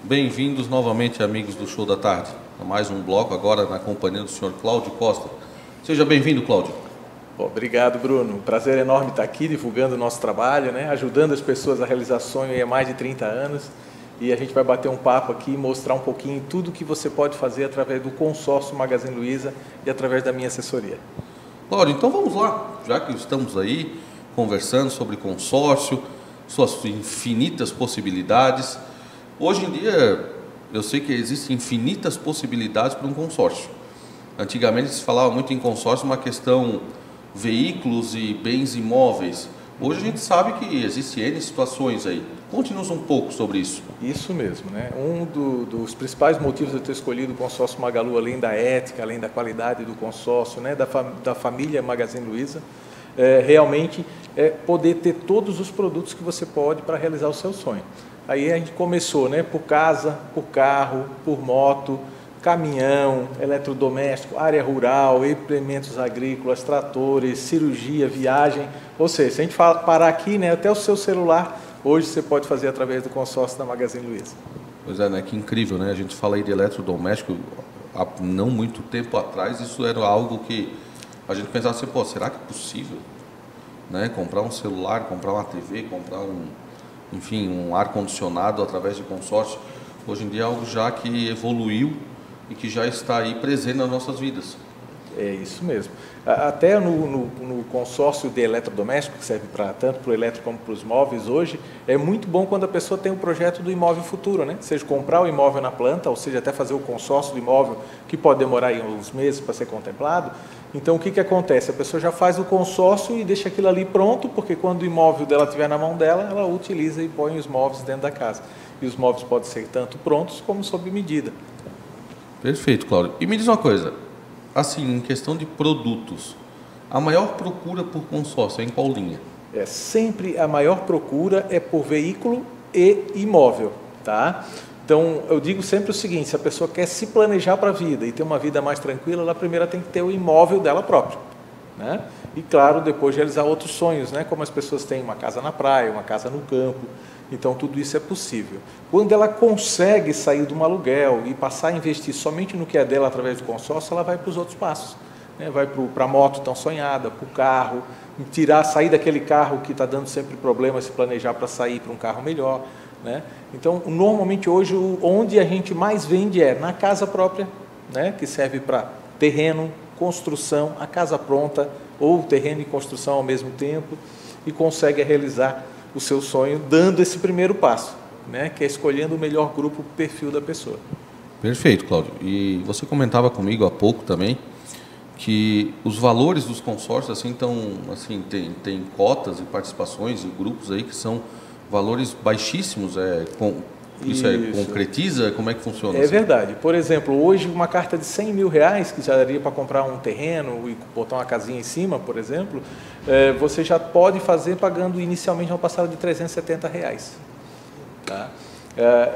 Bem-vindos novamente, amigos do Show da Tarde, a mais um bloco agora na companhia do senhor Cláudio Costa. Seja bem-vindo, Cláudio. Bom, obrigado, Bruno. Prazer enorme estar aqui divulgando o nosso trabalho, né? Ajudando as pessoas a realizar sonho há mais de 30 anos. E a gente vai bater um papo aqui e mostrar um pouquinho tudo que você pode fazer através do consórcio Magazine Luiza e através da minha assessoria. Cláudio, então vamos lá, já que estamos aí conversando sobre consórcio, suas infinitas possibilidades. Hoje em dia, eu sei que existem infinitas possibilidades para um consórcio. Antigamente se falava muito em consórcio, uma questão veículos e bens imóveis. Hoje a gente sabe que existem N situações aí. Conte-nos um pouco sobre isso. Isso mesmo, né? Dos principais motivos de eu ter escolhido o consórcio Magalu, além da ética, além da qualidade do consórcio, né? da família Magazine Luiza, realmente é poder ter todos os produtos que você pode para realizar o seu sonho. Aí a gente começou, né? Por casa, por carro, por moto, caminhão, eletrodoméstico, área rural, implementos agrícolas, tratores, cirurgia, viagem. Ou seja, se a gente parar aqui, né, até o seu celular, hoje você pode fazer através do consórcio da Magazine Luiza. Pois é, né? Que incrível, né? A gente fala aí de eletrodoméstico, há não muito tempo atrás, isso era algo que a gente pensava assim, pô, será que é possível? Né? Comprar um celular, comprar uma TV, comprar um ar-condicionado através de consórcio. Hoje em dia é algo já que evoluiu e que já está aí presente nas nossas vidas. É isso mesmo. Até no consórcio de eletrodoméstico, que serve tanto para o elétrico como para os móveis hoje, é muito bom quando a pessoa tem um projeto do imóvel futuro, né? Seja comprar o imóvel na planta, ou seja, até fazer o consórcio do imóvel, que pode demorar aí uns meses para ser contemplado. Então, o que acontece? A pessoa já faz o consórcio e deixa aquilo ali pronto, porque quando o imóvel dela estiver na mão dela, ela utiliza e põe os móveis dentro da casa. E os móveis podem ser tanto prontos como sob medida. Perfeito, Cláudio. E me diz uma coisa, assim, em questão de produtos, a maior procura por consórcio é em qual linha? Sempre a maior procura é por veículo e imóvel, tá? Então, eu digo sempre o seguinte, se a pessoa quer se planejar para a vida e ter uma vida mais tranquila, ela primeiro tem que ter o imóvel dela própria, né? E, claro, depois realizar outros sonhos, né? Como as pessoas têm uma casa na praia, uma casa no campo. Então, tudo isso é possível. Quando ela consegue sair de um aluguel e passar a investir somente no que é dela através do consórcio, ela vai para os outros passos, né? Vai para a moto tão sonhada, para o carro, sair daquele carro que está dando sempre problema, se planejar para sair para um carro melhor, né? Então, normalmente hoje, onde a gente mais vende é na casa própria, né? Que serve para terreno, construção, a casa pronta, ou terreno e construção ao mesmo tempo, e consegue realizar o seu sonho dando esse primeiro passo, né? Que é escolhendo o melhor grupo, perfil da pessoa. Perfeito, Cláudio. E você comentava comigo há pouco também que os valores dos consórcios tem cotas e participações e grupos aí que são valores baixíssimos. Isso concretiza? Como é que funciona? É verdade. Por exemplo, hoje uma carta de R$100 mil, que já daria para comprar um terreno e botar uma casinha em cima, por exemplo, você já pode fazer pagando inicialmente uma parcela de R$370. Tá?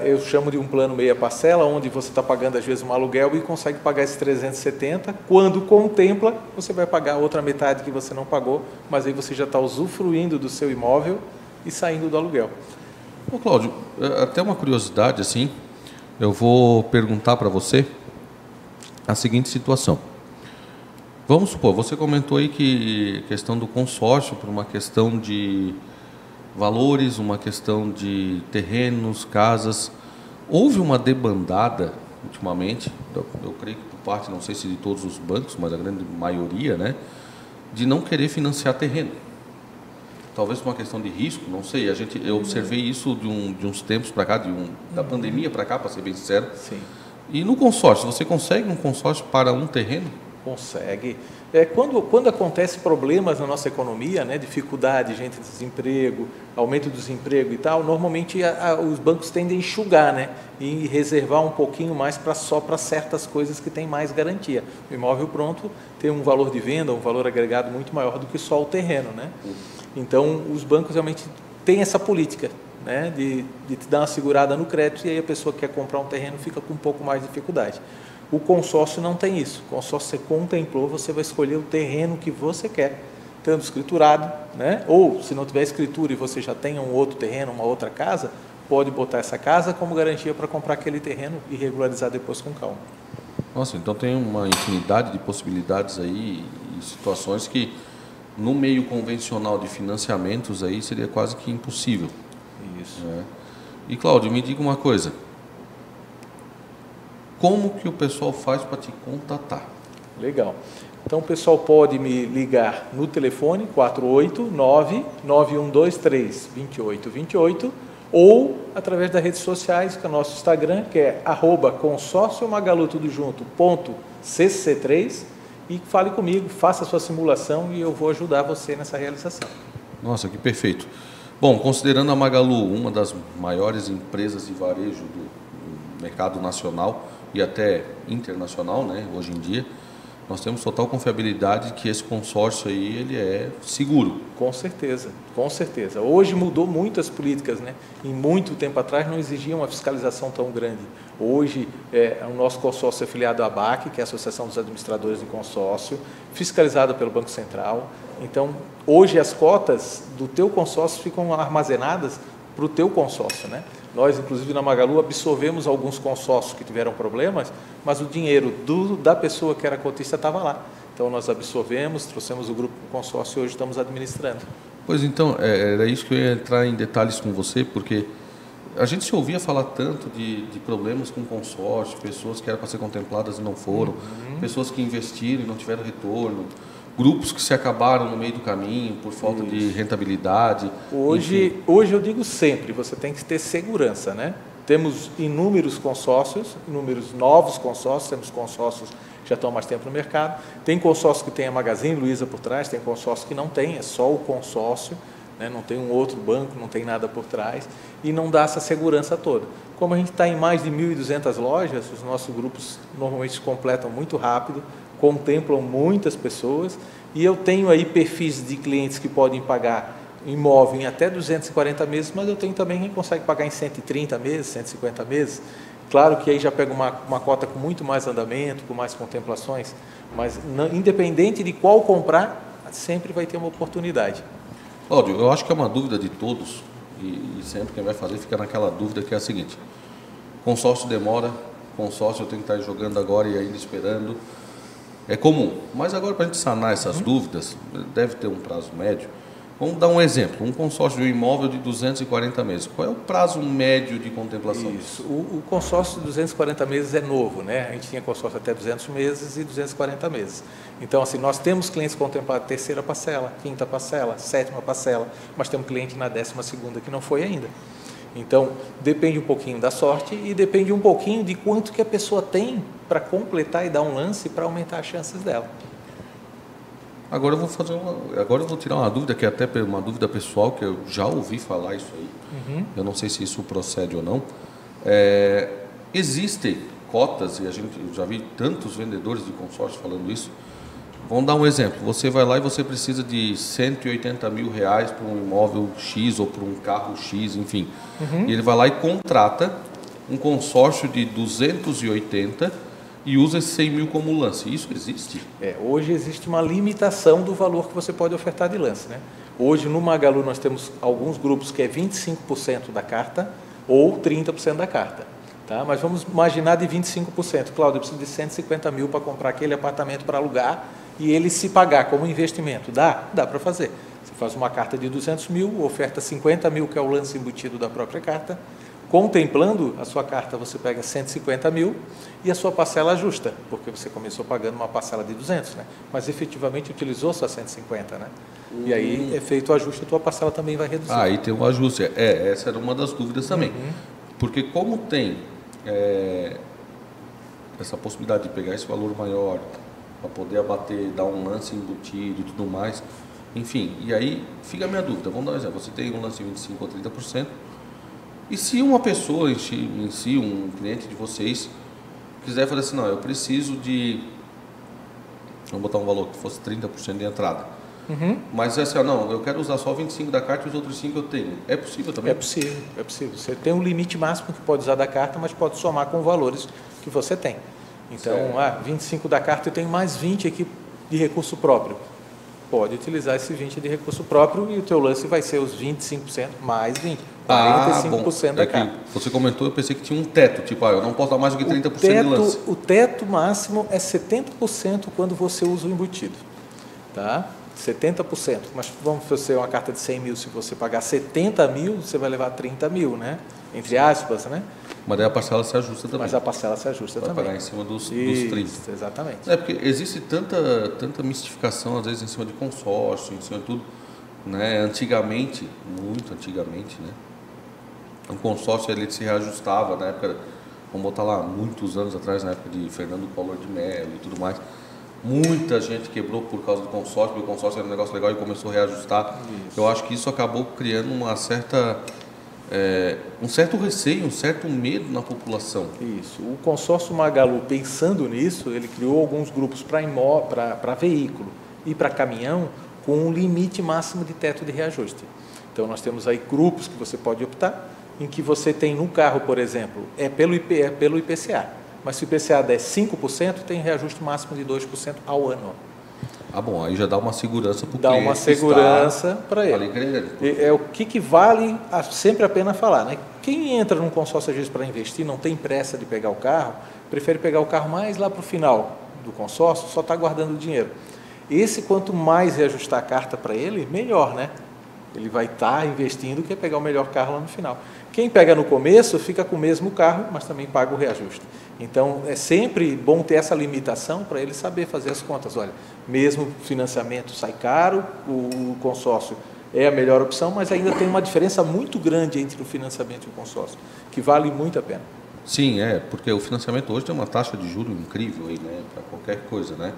Eu chamo de um plano meia parcela, onde você está pagando às vezes um aluguel e consegue pagar esses 370. Quando contempla, você vai pagar a outra metade que você não pagou, mas aí você já está usufruindo do seu imóvel e saindo do aluguel. Ô, Cláudio, até uma curiosidade assim, eu vou perguntar para você a seguinte situação. Vamos supor, você comentou aí que a questão do consórcio, por uma questão de valores, uma questão de terrenos, casas, houve uma debandada ultimamente, eu creio que por parte, não sei se de todos os bancos, mas a grande maioria, né, de não querer financiar terreno. Talvez por uma questão de risco, não sei. Eu observei isso de uns tempos para cá, da pandemia para cá, para ser bem sincero. Sim. E no consórcio, você consegue um consórcio para um terreno? Consegue. Quando acontece problemas na nossa economia, né, dificuldade, gente, desemprego, aumento do desemprego e tal, normalmente os bancos tendem a enxugar, né, e reservar um pouquinho mais só para certas coisas que têm mais garantia. O imóvel pronto tem um valor de venda, um valor agregado muito maior do que só o terreno, né? Então, os bancos realmente têm essa política, né, de te dar uma segurada no crédito, e aí a pessoa que quer comprar um terreno fica com um pouco mais de dificuldade. O consórcio não tem isso. O consórcio, você contemplou, você vai escolher o terreno que você quer, tanto escriturado, né? Ou se não tiver escritura e você já tem um outro terreno, uma outra casa, pode botar essa casa como garantia para comprar aquele terreno e regularizar depois com calma. Nossa, então tem uma infinidade de possibilidades aí e situações que no meio convencional de financiamentos aí seria quase que impossível. Isso. Né? E Cláudio, me diga uma coisa. Como que o pessoal faz para te contatar? Legal. Então o pessoal pode me ligar no telefone 489-9123-2828 ou através das redes sociais, que é o nosso Instagram, que é @consórciomagalutudo_cc3 e fale comigo, faça a sua simulação e eu vou ajudar você nessa realização. Nossa, que perfeito. Bom, considerando a Magalu uma das maiores empresas de varejo do mercado nacional e até internacional, né, hoje em dia, nós temos total confiabilidade que esse consórcio aí ele é seguro. Com certeza, com certeza. Hoje mudou muitas políticas, né? Em muito tempo atrás não exigia uma fiscalização tão grande. Hoje o nosso consórcio é afiliado à ABAC, que é a Associação dos Administradores de Consórcio, fiscalizado pelo Banco Central. Então, hoje as cotas do teu consórcio ficam armazenadas para o teu consórcio, né? Nós, inclusive, na Magalu, absorvemos alguns consórcios que tiveram problemas, mas o dinheiro da pessoa que era cotista estava lá. Então, nós absorvemos, trouxemos o grupo para o consórcio e hoje estamos administrando. Pois então, era isso que eu ia entrar em detalhes com você, porque a gente se ouvia falar tanto de problemas com consórcio, pessoas que eram para ser contempladas e não foram, pessoas que investiram e não tiveram retorno, grupos que se acabaram no meio do caminho por falta de rentabilidade. Hoje eu digo sempre, você tem que ter segurança, né? Temos inúmeros consórcios, inúmeros novos consórcios, temos consórcios que já estão há mais tempo no mercado, tem consórcio que tem a Magazine Luiza por trás, tem consórcio que não tem, é só o consórcio, né? Não tem um outro banco, não tem nada por trás, e não dá essa segurança toda. Como a gente está em mais de 1.200 lojas, os nossos grupos normalmente se completam muito rápido, contemplam muitas pessoas, e eu tenho aí perfis de clientes que podem pagar imóvel em até 240 meses, mas eu tenho também quem consegue pagar em 130 meses, 150 meses. Claro que aí já pega uma cota com muito mais andamento, com mais contemplações, mas independente de qual comprar, sempre vai ter uma oportunidade. Cláudio, eu acho que é uma dúvida de todos, e sempre quem vai fazer fica naquela dúvida que é a seguinte: consórcio demora, consórcio eu tenho que estar jogando agora e ainda esperando. É comum, mas agora para a gente sanar essas dúvidas, deve ter um prazo médio. Vamos dar um exemplo, um consórcio de um imóvel de 240 meses. Qual é o prazo médio de contemplação? Isso, o consórcio de 240 meses é novo, né? A gente tinha consórcio até 200 meses e 240 meses. Então, assim, nós temos clientes contemplados terceira parcela, quinta parcela, sétima parcela, mas temos cliente na 12ª que não foi ainda. Então, depende um pouquinho da sorte e depende um pouquinho de quanto que a pessoa tem para completar e dar um lance para aumentar as chances dela. Agora eu vou tirar uma dúvida, que é até uma dúvida pessoal, que eu já ouvi falar isso aí. Eu não sei se isso procede ou não. Existem cotas, e eu já vi tantos vendedores de consórcio falando isso. Vamos dar um exemplo. Você vai lá e você precisa de 180 mil reais para um imóvel X ou para um carro X, enfim. E ele vai lá e contrata um consórcio de 280 e usa esse 100 mil como lance. Isso existe? Hoje existe uma limitação do valor que você pode ofertar de lance, né? Hoje no Magalu nós temos alguns grupos que é 25% da carta ou 30% da carta. Tá? Mas vamos imaginar de 25%. Cláudio, eu preciso de 150 mil para comprar aquele apartamento para alugar e ele se pagar como investimento. Dá para fazer. Você faz uma carta de 200 mil, oferta 50 mil, que é o lance embutido da própria carta. Contemplando a sua carta, você pega 150 mil e a sua parcela ajusta, porque você começou pagando uma parcela de 200, né? Mas efetivamente utilizou só 150, né? E aí é feito o ajuste, a tua parcela também vai reduzir. Aí tem um ajuste. Essa era uma das dúvidas também. Porque como tem essa possibilidade de pegar esse valor maior para poder abater, dar um lance embutido e tudo mais, enfim, e aí fica a minha dúvida. Vamos dar um exemplo. Você tem um lance de 25% ou 30%, e se uma pessoa em si, um cliente de vocês, quiser falar assim, não, eu preciso de, vamos botar um valor que fosse 30% de entrada, mas assim, não, eu quero usar só 25% da carta e os outros 5% eu tenho. É possível também? É possível. Você tem um limite máximo que pode usar da carta, mas pode somar com valores que você tem. Então, 25% da carta eu tenho mais 20 aqui de recurso próprio. Pode utilizar esse 20 de recurso próprio e o teu lance vai ser os 25% mais 20%. 45% da carta. Você comentou, eu pensei que tinha um teto, tipo, eu não posso dar mais do que 30% de lance. O teto máximo é 70% quando você usa o embutido, tá? 70%, mas vamos fazer uma carta de 100 mil, se você pagar 70 mil, você vai levar 30 mil, né? Entre aspas, né? Mas daí a parcela se ajusta também. Mas a parcela se ajusta vai também. Vai pagar em cima dos 30. Exatamente. É porque existe tanta mistificação, às vezes, em cima de consórcio, em cima de tudo. Né? Antigamente, muito antigamente, né? O consórcio ele se reajustava na época, vamos botar lá, muitos anos atrás, na época de Fernando Collor de Mello e tudo mais. Muita gente quebrou por causa do consórcio, porque o consórcio era um negócio legal e começou a reajustar. Isso. Eu acho que isso acabou criando um certo receio, um certo medo na população. Isso. O consórcio Magalu, pensando nisso, ele criou alguns grupos para veículo e para caminhão com um limite máximo de teto de reajuste. Então, nós temos aí grupos que você pode optar, em que você tem no carro, por exemplo, pelo IPCA. Mas se o IPCA der 5%, tem reajuste máximo de 2% ao ano. Ah, bom, aí já dá uma segurança para o cliente. Dá uma segurança para ele. É o que vale sempre a pena falar, né? Quem entra num consórcio às vezes para investir, não tem pressa de pegar o carro, prefere pegar o carro mais lá para o final do consórcio, só está guardando o dinheiro. Esse, quanto mais reajustar a carta para ele, melhor, né? Ele vai estar investindo que é pegar o melhor carro lá no final. Quem pega no começo, fica com o mesmo carro, mas também paga o reajuste. Então, é sempre bom ter essa limitação para ele saber fazer as contas. Olha, mesmo financiamento sai caro, o consórcio é a melhor opção, mas ainda tem uma diferença muito grande entre o financiamento e o consórcio, que vale muito a pena. Sim, porque o financiamento hoje tem uma taxa de juros incrível aí, né, para qualquer coisa, né?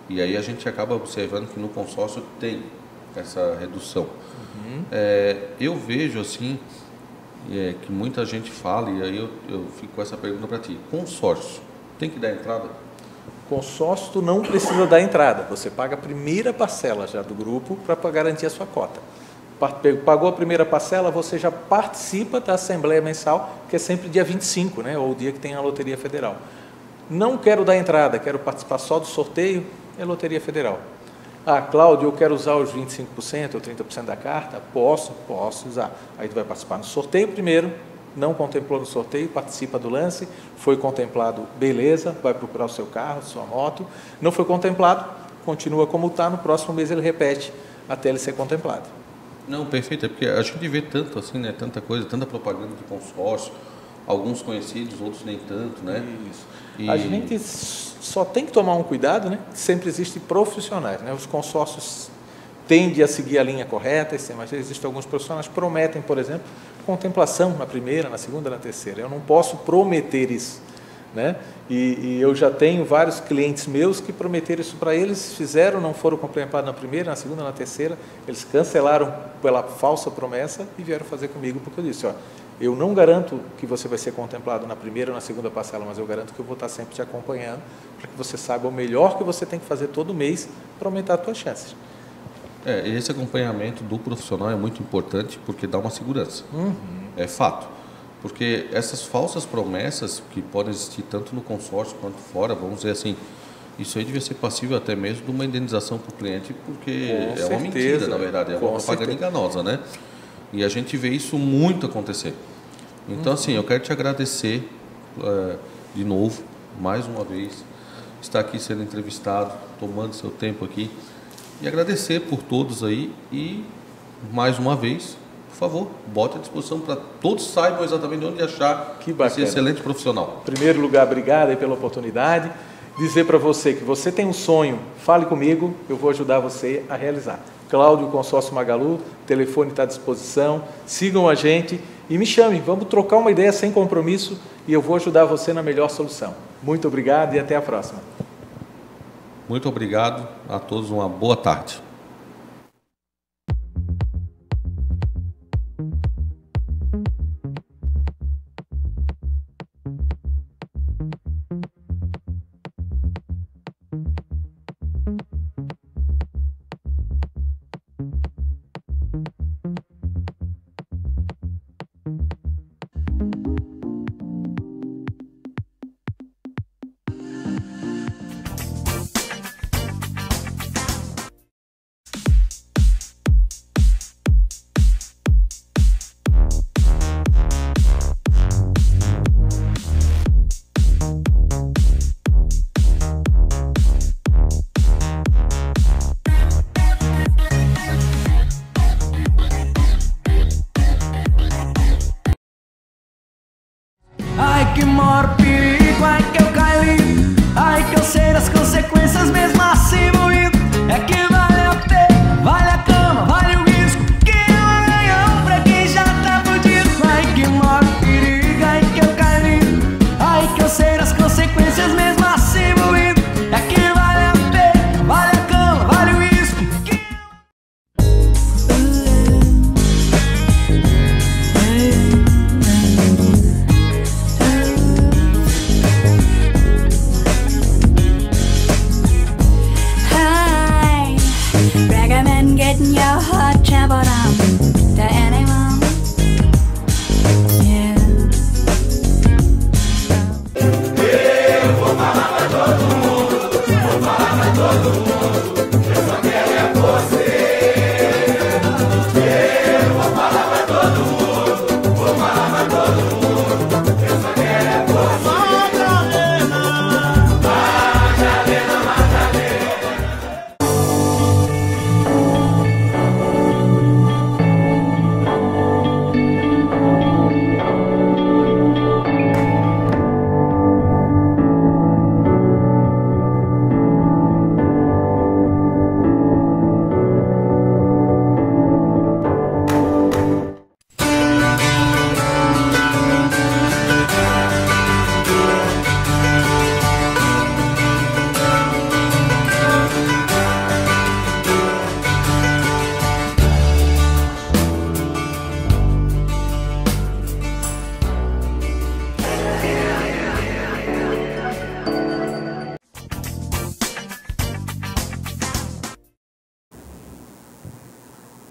E aí a gente acaba observando que no consórcio tem essa redução. Eu vejo assim que muita gente fala, e aí eu fico com essa pergunta para ti: consórcio tem que dar entrada? Consórcio tu não precisa dar entrada, você paga a primeira parcela já do grupo para garantir a sua cota. Pagou a primeira parcela, você já participa da Assembleia Mensal, que é sempre dia 25, né, ou o dia que tem a Loteria Federal. Não quero dar entrada, quero participar só do sorteio, é Loteria Federal. Ah, Cláudio, eu quero usar os 25% ou 30% da carta? Posso usar. Aí tu vai participar no sorteio primeiro, não contemplou no sorteio, participa do lance, foi contemplado, beleza, vai procurar o seu carro, sua moto. Não foi contemplado, continua como está, no próximo mês ele repete até ele ser contemplado. Não, perfeito, é porque a gente vê tanto assim, né, tanta coisa, tanta propaganda de consórcio, alguns conhecidos, outros nem tanto, né? Isso. A gente só tem que tomar um cuidado, né? Sempre existem profissionais, né? Os consórcios tendem a seguir a linha correta, mas existem alguns profissionais que prometem, por exemplo, contemplação na primeira, na segunda, na terceira. Eu não posso prometer isso, né? E eu já tenho vários clientes meus que prometeram isso para eles, fizeram, não foram contemplados na primeira, na segunda, na terceira, eles cancelaram pela falsa promessa e vieram fazer comigo, porque eu disse, eu não garanto que você vai ser contemplado na primeira ou na segunda parcela, mas eu garanto que eu vou estar sempre te acompanhando, para que você saiba o melhor que você tem que fazer todo mês para aumentar as suas chances. Esse acompanhamento do profissional é muito importante, porque dá uma segurança. É fato. Porque essas falsas promessas que podem existir tanto no consórcio quanto fora, vamos dizer assim, isso aí devia ser passível até mesmo de uma indenização para o cliente, porque é uma mentira, na verdade, é uma propaganda enganosa, né? E a gente vê isso muito acontecer. Então, assim, eu quero te agradecer de novo, mais uma vez, estar aqui sendo entrevistado, tomando seu tempo aqui, e agradecer por todos aí e, mais uma vez, por favor, bote à disposição para todos saibam exatamente onde achar esse excelente profissional. Em primeiro lugar, obrigado aí pela oportunidade. Dizer para você que você tem um sonho, fale comigo, eu vou ajudar você a realizar. Cláudio, Consórcio Magalu, o telefone está à disposição, sigam a gente e me chamem, vamos trocar uma ideia sem compromisso e eu vou ajudar você na melhor solução. Muito obrigado e até a próxima. Muito obrigado a todos, uma boa tarde. Ai que maior perigo, ai que eu caio ali, ai que eu sei das consequências mesmo assim moído. É que vale a pena, vale a cama, vale o risco, que é um ganhão pra quem já tá fudido. Ai que maior perigo, ai que eu caio ali, ai que eu sei das consequências mesmo assim moído. É que vale a pena, vale a cama, vale o risco, que Hi, recommend getting your heart traveled on to anyone. Yeah.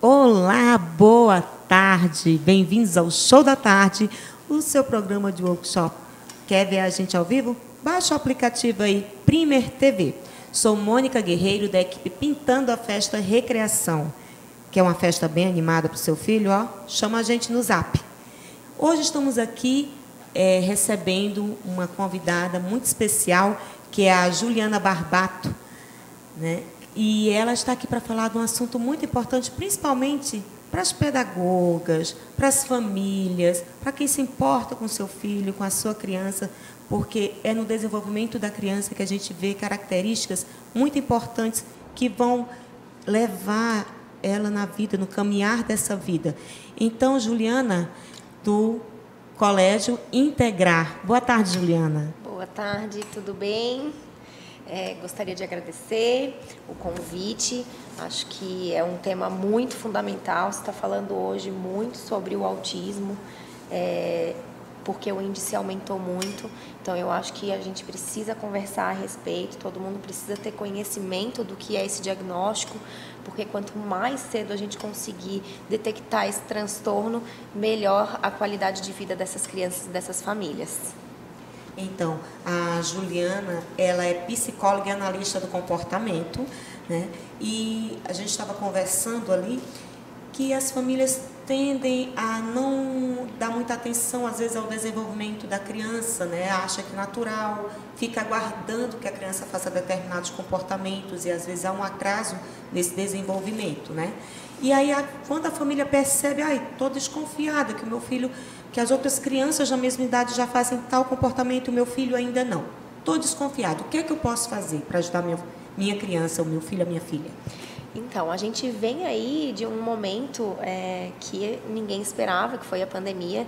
Olá, boa tarde, bem-vindos ao Show da Tarde, o seu programa de workshop. Quer ver a gente ao vivo? Baixa o aplicativo aí, Primer TV. Sou Mônica Guerreiro, da equipe Pintando a Festa Recreação, que é uma festa bem animada para o seu filho, ó. Chama a gente no Zap. Hoje estamos aqui recebendo uma convidada muito especial, que é a Juliana Barbato, né? E ela está aqui para falar de um assunto muito importante, principalmente para as pedagogas, para as famílias, para quem se importa com seu filho, com a sua criança, porque é no desenvolvimento da criança que a gente vê características muito importantes que vão levar ela na vida, no caminhar dessa vida. Então, Juliana, do Colégio Integrar. Boa tarde, Juliana. Boa tarde, tudo bem? Gostaria de agradecer o convite. Acho que é um tema muito fundamental. Você está falando hoje muito sobre o autismo, porque o índice aumentou muito. Então, eu acho que a gente precisa conversar a respeito. Todo mundo precisa ter conhecimento do que é esse diagnóstico, porque quanto mais cedo a gente conseguir detectar esse transtorno, melhor a qualidade de vida dessas crianças e dessas famílias. Então, a Juliana, ela é psicóloga e analista do comportamento, né? E a gente estava conversando ali que as famílias tendem a não dar muita atenção, às vezes, ao desenvolvimento da criança, né? Acha que é natural, fica aguardando que a criança faça determinados comportamentos e, às vezes, há um atraso nesse desenvolvimento, né? E aí, quando a família percebe, estou desconfiada que o meu filho, que as outras crianças da mesma idade já fazem tal comportamento, o meu filho ainda não. Estou desconfiado. O que é que eu posso fazer para ajudar minha criança, o meu filho, a minha filha? Então, a gente vem aí de um momento que ninguém esperava, que foi a pandemia,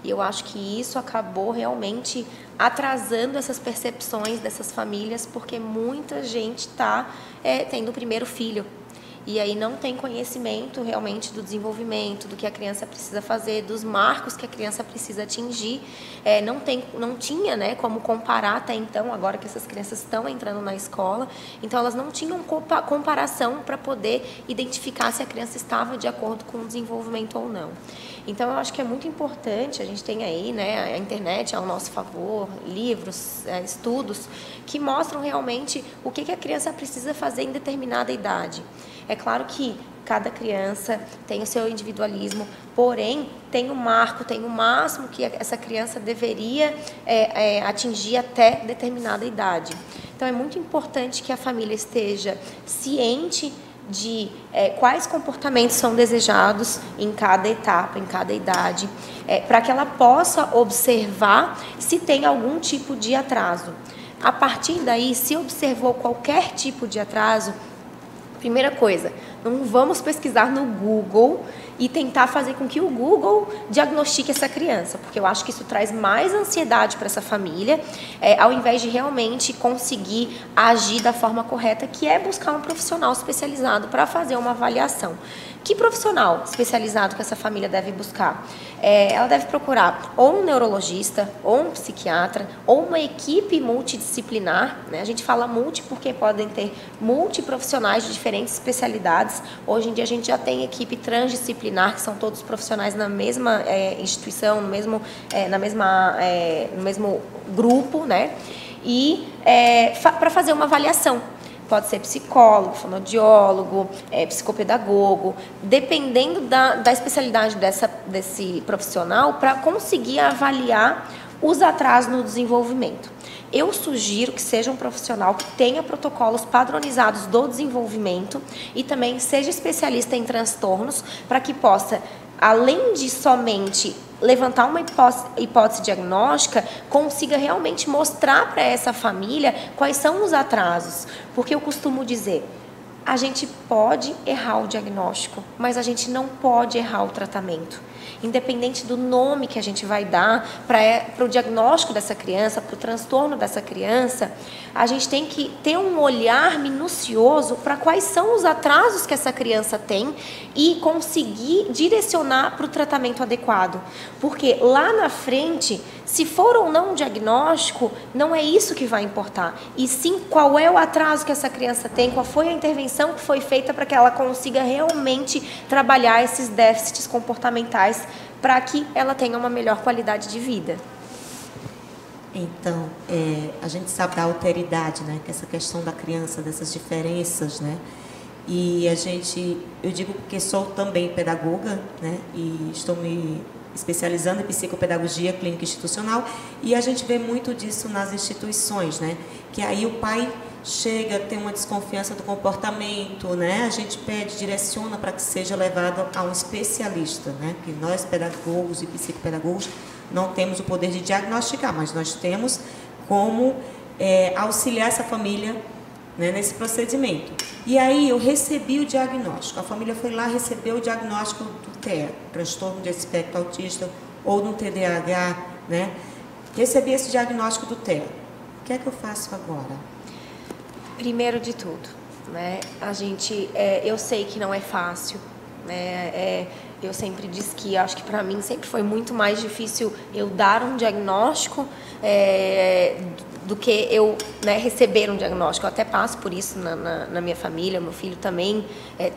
e eu acho que isso acabou realmente atrasando essas percepções dessas famílias, porque muita gente está tendo o primeiro filho. E aí não tem conhecimento realmente do desenvolvimento, do que a criança precisa fazer, dos marcos que a criança precisa atingir. Não tinha, né, como comparar até então, agora que essas crianças estão entrando na escola. Então, elas não tinham comparação para poder identificar se a criança estava de acordo com o desenvolvimento ou não. Então, eu acho que é muito importante, a gente tem aí, né, a internet ao nosso favor, livros, estudos, que mostram realmente o que a criança precisa fazer em determinada idade. É claro que cada criança tem o seu individualismo, porém tem um marco, tem um máximo que essa criança deveria atingir até determinada idade. Então é muito importante que a família esteja ciente de quais comportamentos são desejados em cada etapa, em cada idade, para que ela possa observar se tem algum tipo de atraso. A partir daí, se observou qualquer tipo de atraso, primeira coisa, não vamos pesquisar no Google e tentar fazer com que o Google diagnostique essa criança, porque eu acho que isso traz mais ansiedade para essa família, ao invés de realmente conseguir agir da forma correta, que é buscar um profissional especializado para fazer uma avaliação. Que profissional especializado que essa família deve buscar? Ela deve procurar ou um neurologista, ou um psiquiatra, ou uma equipe multidisciplinar, né? A gente fala multi porque podem ter multiprofissionais de diferentes especialidades. Hoje em dia a gente já tem equipe transdisciplinar, que são todos profissionais na mesma instituição, no mesmo grupo, né? E para fazer uma avaliação. Pode ser psicólogo, fonoaudiólogo, psicopedagogo, dependendo da especialidade desse profissional, para conseguir avaliar os atrasos no desenvolvimento. Eu sugiro que seja um profissional que tenha protocolos padronizados do desenvolvimento e também seja especialista em transtornos, para que possa, além de somente levantar uma hipótese diagnóstica, consiga realmente mostrar para essa família quais são os atrasos. Porque eu costumo dizer, a gente pode errar o diagnóstico, mas a gente não pode errar o tratamento. Independente do nome que a gente vai dar para o diagnóstico dessa criança, para o transtorno dessa criança, a gente tem que ter um olhar minucioso para quais são os atrasos que essa criança tem e conseguir direcionar para o tratamento adequado. Porque lá na frente, se for ou não um diagnóstico, não é isso que vai importar. E sim qual é o atraso que essa criança tem, qual foi a intervenção que foi feita para que ela consiga realmente trabalhar esses déficits comportamentais para que ela tenha uma melhor qualidade de vida. Então, a gente sabe da alteridade, né? Que essa questão da criança, dessas diferenças, né? E eu digo porque sou também pedagoga, né? E estou me especializando em psicopedagogia clínica institucional, e a gente vê muito disso nas instituições, né? Que aí o pai chega, tem uma desconfiança do comportamento, né? A gente pede, direciona para que seja levado a um especialista, né? Que nós, pedagogos e psicopedagogos, não temos o poder de diagnosticar, mas nós temos como auxiliar essa família, né, nesse procedimento. E aí eu recebi o diagnóstico, a família foi lá, recebeu o diagnóstico do TEA, transtorno de espectro autista, ou no TDAH, né? Recebi esse diagnóstico do TEA. O que é que eu faço agora? Primeiro de tudo, né? Eu sei que não é fácil, né? Eu sempre disse que acho que para mim sempre foi muito mais difícil eu dar um diagnóstico do que eu, né, receber um diagnóstico. Eu até passo por isso na minha família. Meu filho também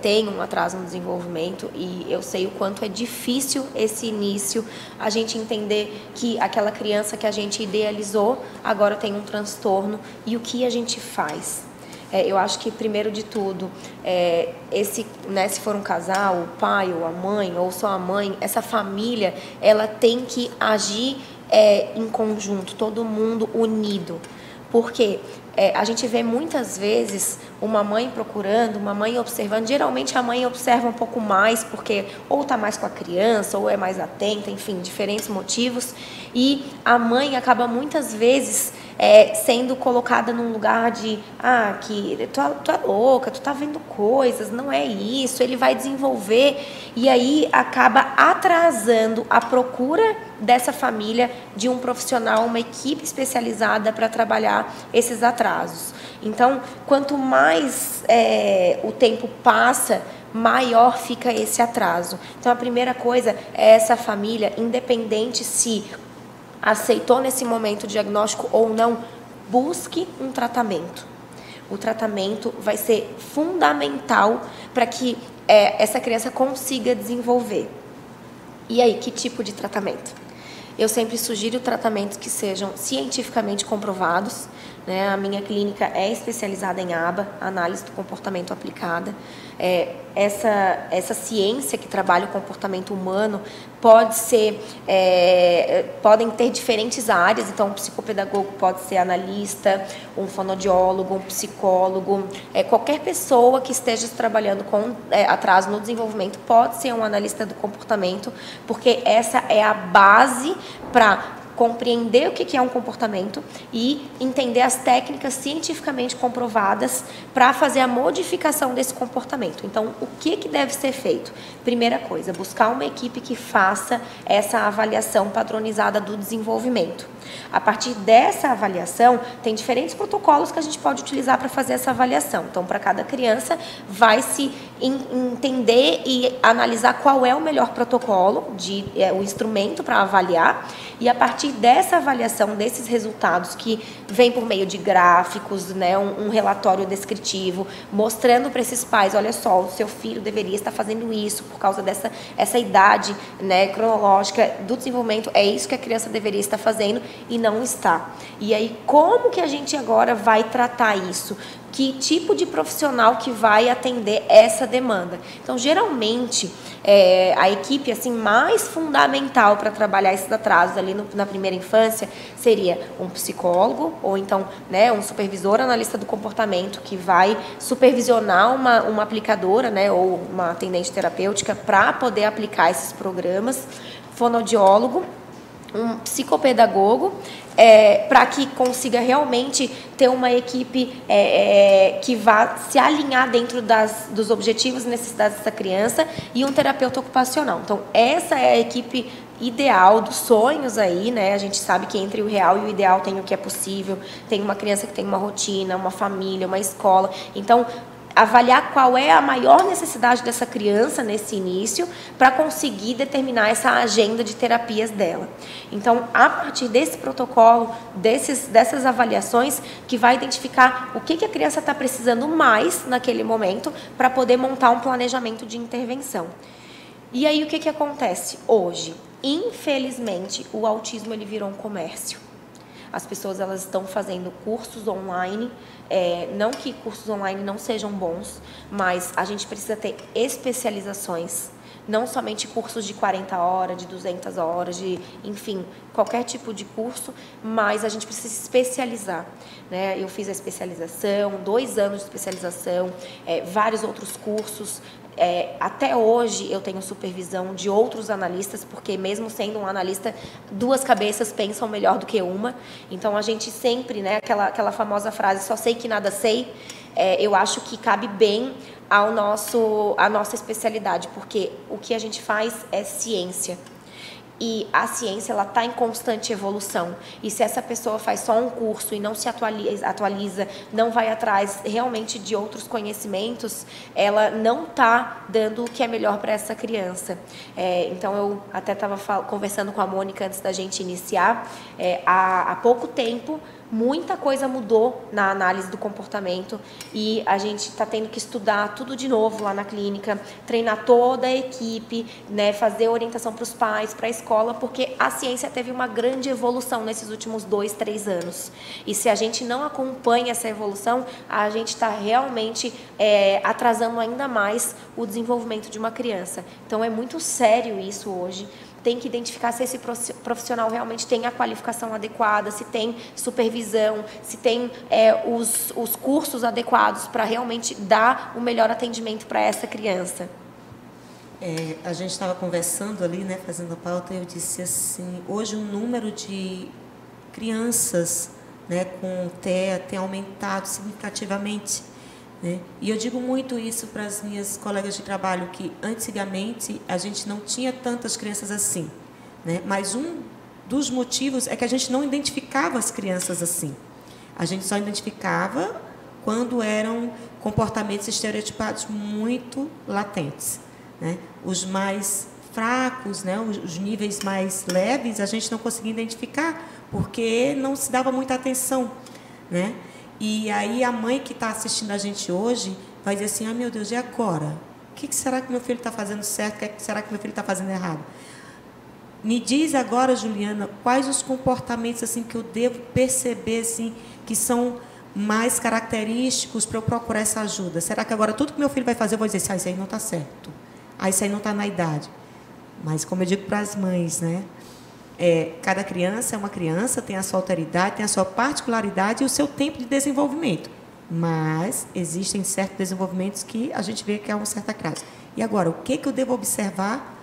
tem um atraso no desenvolvimento e eu sei o quanto é difícil esse início, a gente entender que aquela criança que a gente idealizou agora tem um transtorno e o que a gente faz. Eu acho que, primeiro de tudo, né, se for um casal, o pai ou a mãe, ou só a mãe, essa família, ela tem que agir em conjunto, todo mundo unido. Porque a gente vê muitas vezes uma mãe procurando, uma mãe observando. Geralmente a mãe observa um pouco mais, porque ou está mais com a criança, ou é mais atenta, enfim, diferentes motivos. E a mãe acaba muitas vezes sendo colocada num lugar de que tu é louca, tu tá vendo coisas, não é isso, ele vai desenvolver, e aí acaba atrasando a procura dessa família de um profissional, uma equipe especializada para trabalhar esses atrasos. Então, quanto mais o tempo passa, maior fica esse atraso. Então, a primeira coisa é essa família, independente se aceitou nesse momento o diagnóstico ou não, busque um tratamento. O tratamento vai ser fundamental para que essa criança consiga desenvolver. E aí, que tipo de tratamento? Eu sempre sugiro tratamentos que sejam cientificamente comprovados, né? A minha clínica é especializada em ABA, Análise do Comportamento Aplicada. Essa ciência que trabalha o comportamento humano podem ter diferentes áreas. Então, um psicopedagogo pode ser analista, um fonoaudiólogo, um psicólogo, qualquer pessoa que esteja trabalhando com atraso no desenvolvimento pode ser um analista do comportamento, porque essa é a base para compreender o que é um comportamento e entender as técnicas cientificamente comprovadas para fazer a modificação desse comportamento. Então, o que deve ser feito? Primeira coisa, buscar uma equipe que faça essa avaliação padronizada do desenvolvimento. A partir dessa avaliação, tem diferentes protocolos que a gente pode utilizar para fazer essa avaliação. Então, para cada criança, vai se entender e analisar qual é o melhor protocolo, o instrumento para avaliar, e a partir dessa avaliação, desses resultados que vem por meio de gráficos, né, um relatório descritivo, mostrando para esses pais, olha só, o seu filho deveria estar fazendo isso por causa dessa idade, né, cronológica do desenvolvimento, é isso que a criança deveria estar fazendo e não está. E aí, como que a gente agora vai tratar isso? Que tipo de profissional que vai atender essa demanda? Então, geralmente, a equipe assim, mais fundamental para trabalhar esses atrasos ali na primeira infância seria um psicólogo, ou então, né, um supervisor analista do comportamento que vai supervisionar uma aplicadora, né, ou uma atendente terapêutica para poder aplicar esses programas, fonoaudiólogo, um psicopedagogo, para que consiga realmente ter uma equipe que vá se alinhar dentro dos objetivos e necessidades dessa criança, e um terapeuta ocupacional. Então, essa é a equipe ideal dos sonhos aí, né? A gente sabe que entre o real e o ideal tem o que é possível, tem uma criança que tem uma rotina, uma família, uma escola. Então, avaliar qual é a maior necessidade dessa criança nesse início para conseguir determinar essa agenda de terapias dela. Então, a partir desse protocolo, dessas avaliações, que vai identificar o que a criança está precisando mais naquele momento para poder montar um planejamento de intervenção. E aí, o que acontece hoje? Infelizmente, o autismo ele virou um comércio. As pessoas elas estão fazendo cursos online, não que cursos online não sejam bons, mas a gente precisa ter especializações, não somente cursos de 40 horas, de 200 horas, enfim, qualquer tipo de curso, mas a gente precisa se especializar, né? Eu fiz a especialização, 2 anos de especialização, vários outros cursos. Até hoje eu tenho supervisão de outros analistas, porque mesmo sendo um analista, 2 cabeças pensam melhor do que uma. Então a gente sempre, né, aquela famosa frase, só sei que nada sei, eu acho que cabe bem à nossa especialidade, porque o que a gente faz é ciência. E a ciência ela está em constante evolução. E se essa pessoa faz só um curso e não se atualiza, não vai atrás realmente de outros conhecimentos, ela não está dando o que é melhor para essa criança. Então, eu até estava conversando com a Mônica antes da gente iniciar. Há pouco tempo, muita coisa mudou na análise do comportamento e a gente está tendo que estudar tudo de novo lá na clínica, treinar toda a equipe, né, fazer orientação para os pais, para a escola, porque a ciência teve uma grande evolução nesses últimos 2, 3 anos. E se a gente não acompanha essa evolução, a gente está realmente atrasando ainda mais o desenvolvimento de uma criança. Então, é muito sério isso hoje. Tem que identificar se esse profissional realmente tem a qualificação adequada, se tem supervisão, se tem os cursos adequados para realmente dar o melhor atendimento para essa criança. A gente estava conversando ali, né, fazendo a pauta, e eu disse assim, hoje o número de crianças, né, com TEA tem aumentado significativamente. Né? E eu digo muito isso para as minhas colegas de trabalho, que antigamente a gente não tinha tantas crianças assim. Né? Mas um dos motivos é que a gente não identificava as crianças assim. A gente só identificava quando eram comportamentos estereotipados muito latentes. Né? Os mais fracos, né? Os níveis mais leves, a gente não conseguia identificar, porque não se dava muita atenção. Né? E aí a mãe que está assistindo a gente hoje vai dizer assim, meu Deus, e agora? O que será que meu filho está fazendo certo? O que será que meu filho está fazendo errado? Me diz agora, Juliana, quais os comportamentos assim que eu devo perceber assim que são mais característicos para eu procurar essa ajuda? Será que agora tudo que meu filho vai fazer eu vou dizer, isso aí não está certo, isso aí não está na idade? Mas como eu digo para as mães, né? Cada criança é uma criança, tem a sua alteridade, tem a sua particularidade e o seu tempo de desenvolvimento. Mas existem certos desenvolvimentos que a gente vê que há um certo atraso. E agora, o que eu devo observar?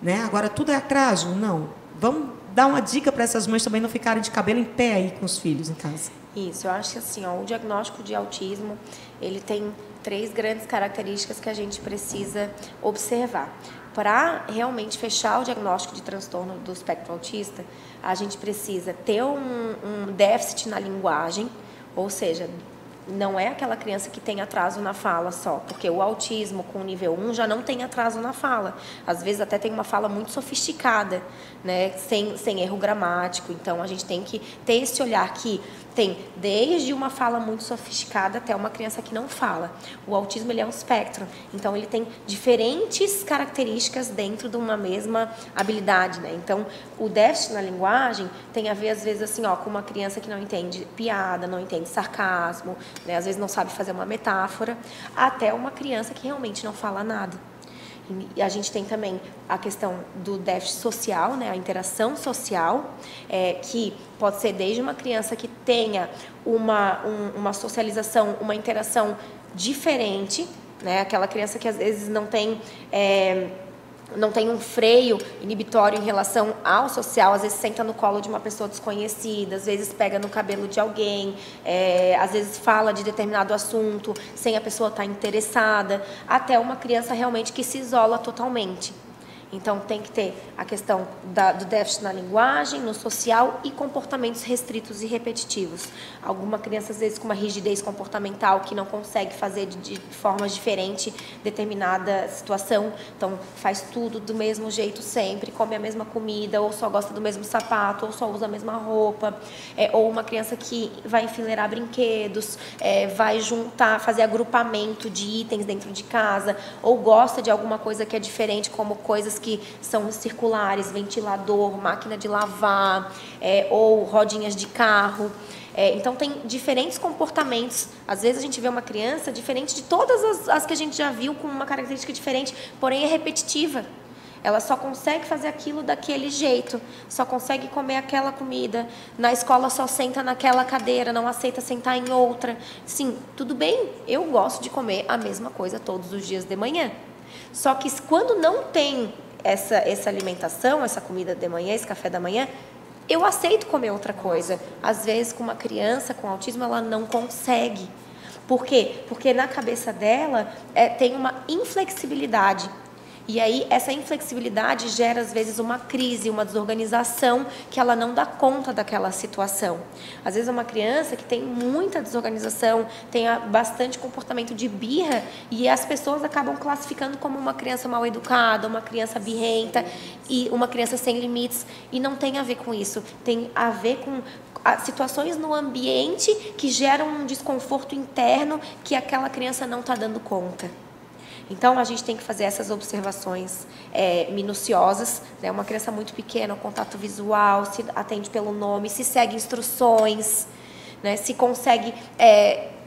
Né? Agora, tudo é atraso? Não. Vamos dar uma dica para essas mães também não ficarem de cabelo em pé aí com os filhos em casa. Isso, eu acho que assim, o diagnóstico de autismo, ele tem 3 grandes características que a gente precisa observar. Para realmente fechar o diagnóstico de transtorno do espectro autista, a gente precisa ter um déficit na linguagem, ou seja, não é aquela criança que tem atraso na fala só, porque o autismo com nível 1 já não tem atraso na fala. Às vezes até tem uma fala muito sofisticada, né, sem erro gramático. Então a gente tem que ter esse olhar que tem desde uma fala muito sofisticada até uma criança que não fala. O autismo, ele é um espectro, então ele tem diferentes características dentro de uma mesma habilidade, né? Então, o déficit na linguagem tem a ver, às vezes, assim, com uma criança que não entende piada, não entende sarcasmo, né? Às vezes não sabe fazer uma metáfora, até uma criança que realmente não fala nada. E a gente tem também a questão do déficit social, né, a interação social, que pode ser desde uma criança que tenha uma socialização, uma interação diferente, né, aquela criança que às vezes não tem um freio inibitório em relação ao social, às vezes senta no colo de uma pessoa desconhecida, às vezes pega no cabelo de alguém, às vezes fala de determinado assunto sem a pessoa estar interessada, até uma criança realmente que se isola totalmente. Então, tem que ter a questão do déficit na linguagem, no social e comportamentos restritos e repetitivos. Alguma criança, às vezes, com uma rigidez comportamental que não consegue fazer de formas diferentes determinada situação. Então, faz tudo do mesmo jeito sempre, come a mesma comida, ou só gosta do mesmo sapato, ou só usa a mesma roupa. Ou uma criança que vai enfileirar brinquedos, vai fazer agrupamento de itens dentro de casa, ou gosta de alguma coisa que é diferente, como coisas que são circulares, ventilador, máquina de lavar, ou rodinhas de carro. Então, tem diferentes comportamentos. Às vezes, a gente vê uma criança diferente de todas as que a gente já viu, com uma característica diferente, porém é repetitiva. Ela só consegue fazer aquilo daquele jeito, só consegue comer aquela comida, na escola só senta naquela cadeira, não aceita sentar em outra. Sim, tudo bem, eu gosto de comer a mesma coisa todos os dias de manhã. Só que quando não tem essa alimentação, essa comida de manhã, esse café da manhã, eu aceito comer outra coisa. Às vezes, com uma criança com autismo, ela não consegue. Por quê? Porque na cabeça dela tem uma inflexibilidade. E aí, essa inflexibilidade gera, às vezes, uma crise, uma desorganização, que ela não dá conta daquela situação. Às vezes, é uma criança que tem muita desorganização, tem bastante comportamento de birra, e as pessoas acabam classificando como uma criança mal educada, uma criança birrenta, e uma criança sem limites. E não tem a ver com isso. Tem a ver com situações no ambiente que geram um desconforto interno que aquela criança não está dando conta. Então, a gente tem que fazer essas observações minuciosas, né? Uma criança muito pequena, o contato visual, se atende pelo nome, se segue instruções, né? Se consegue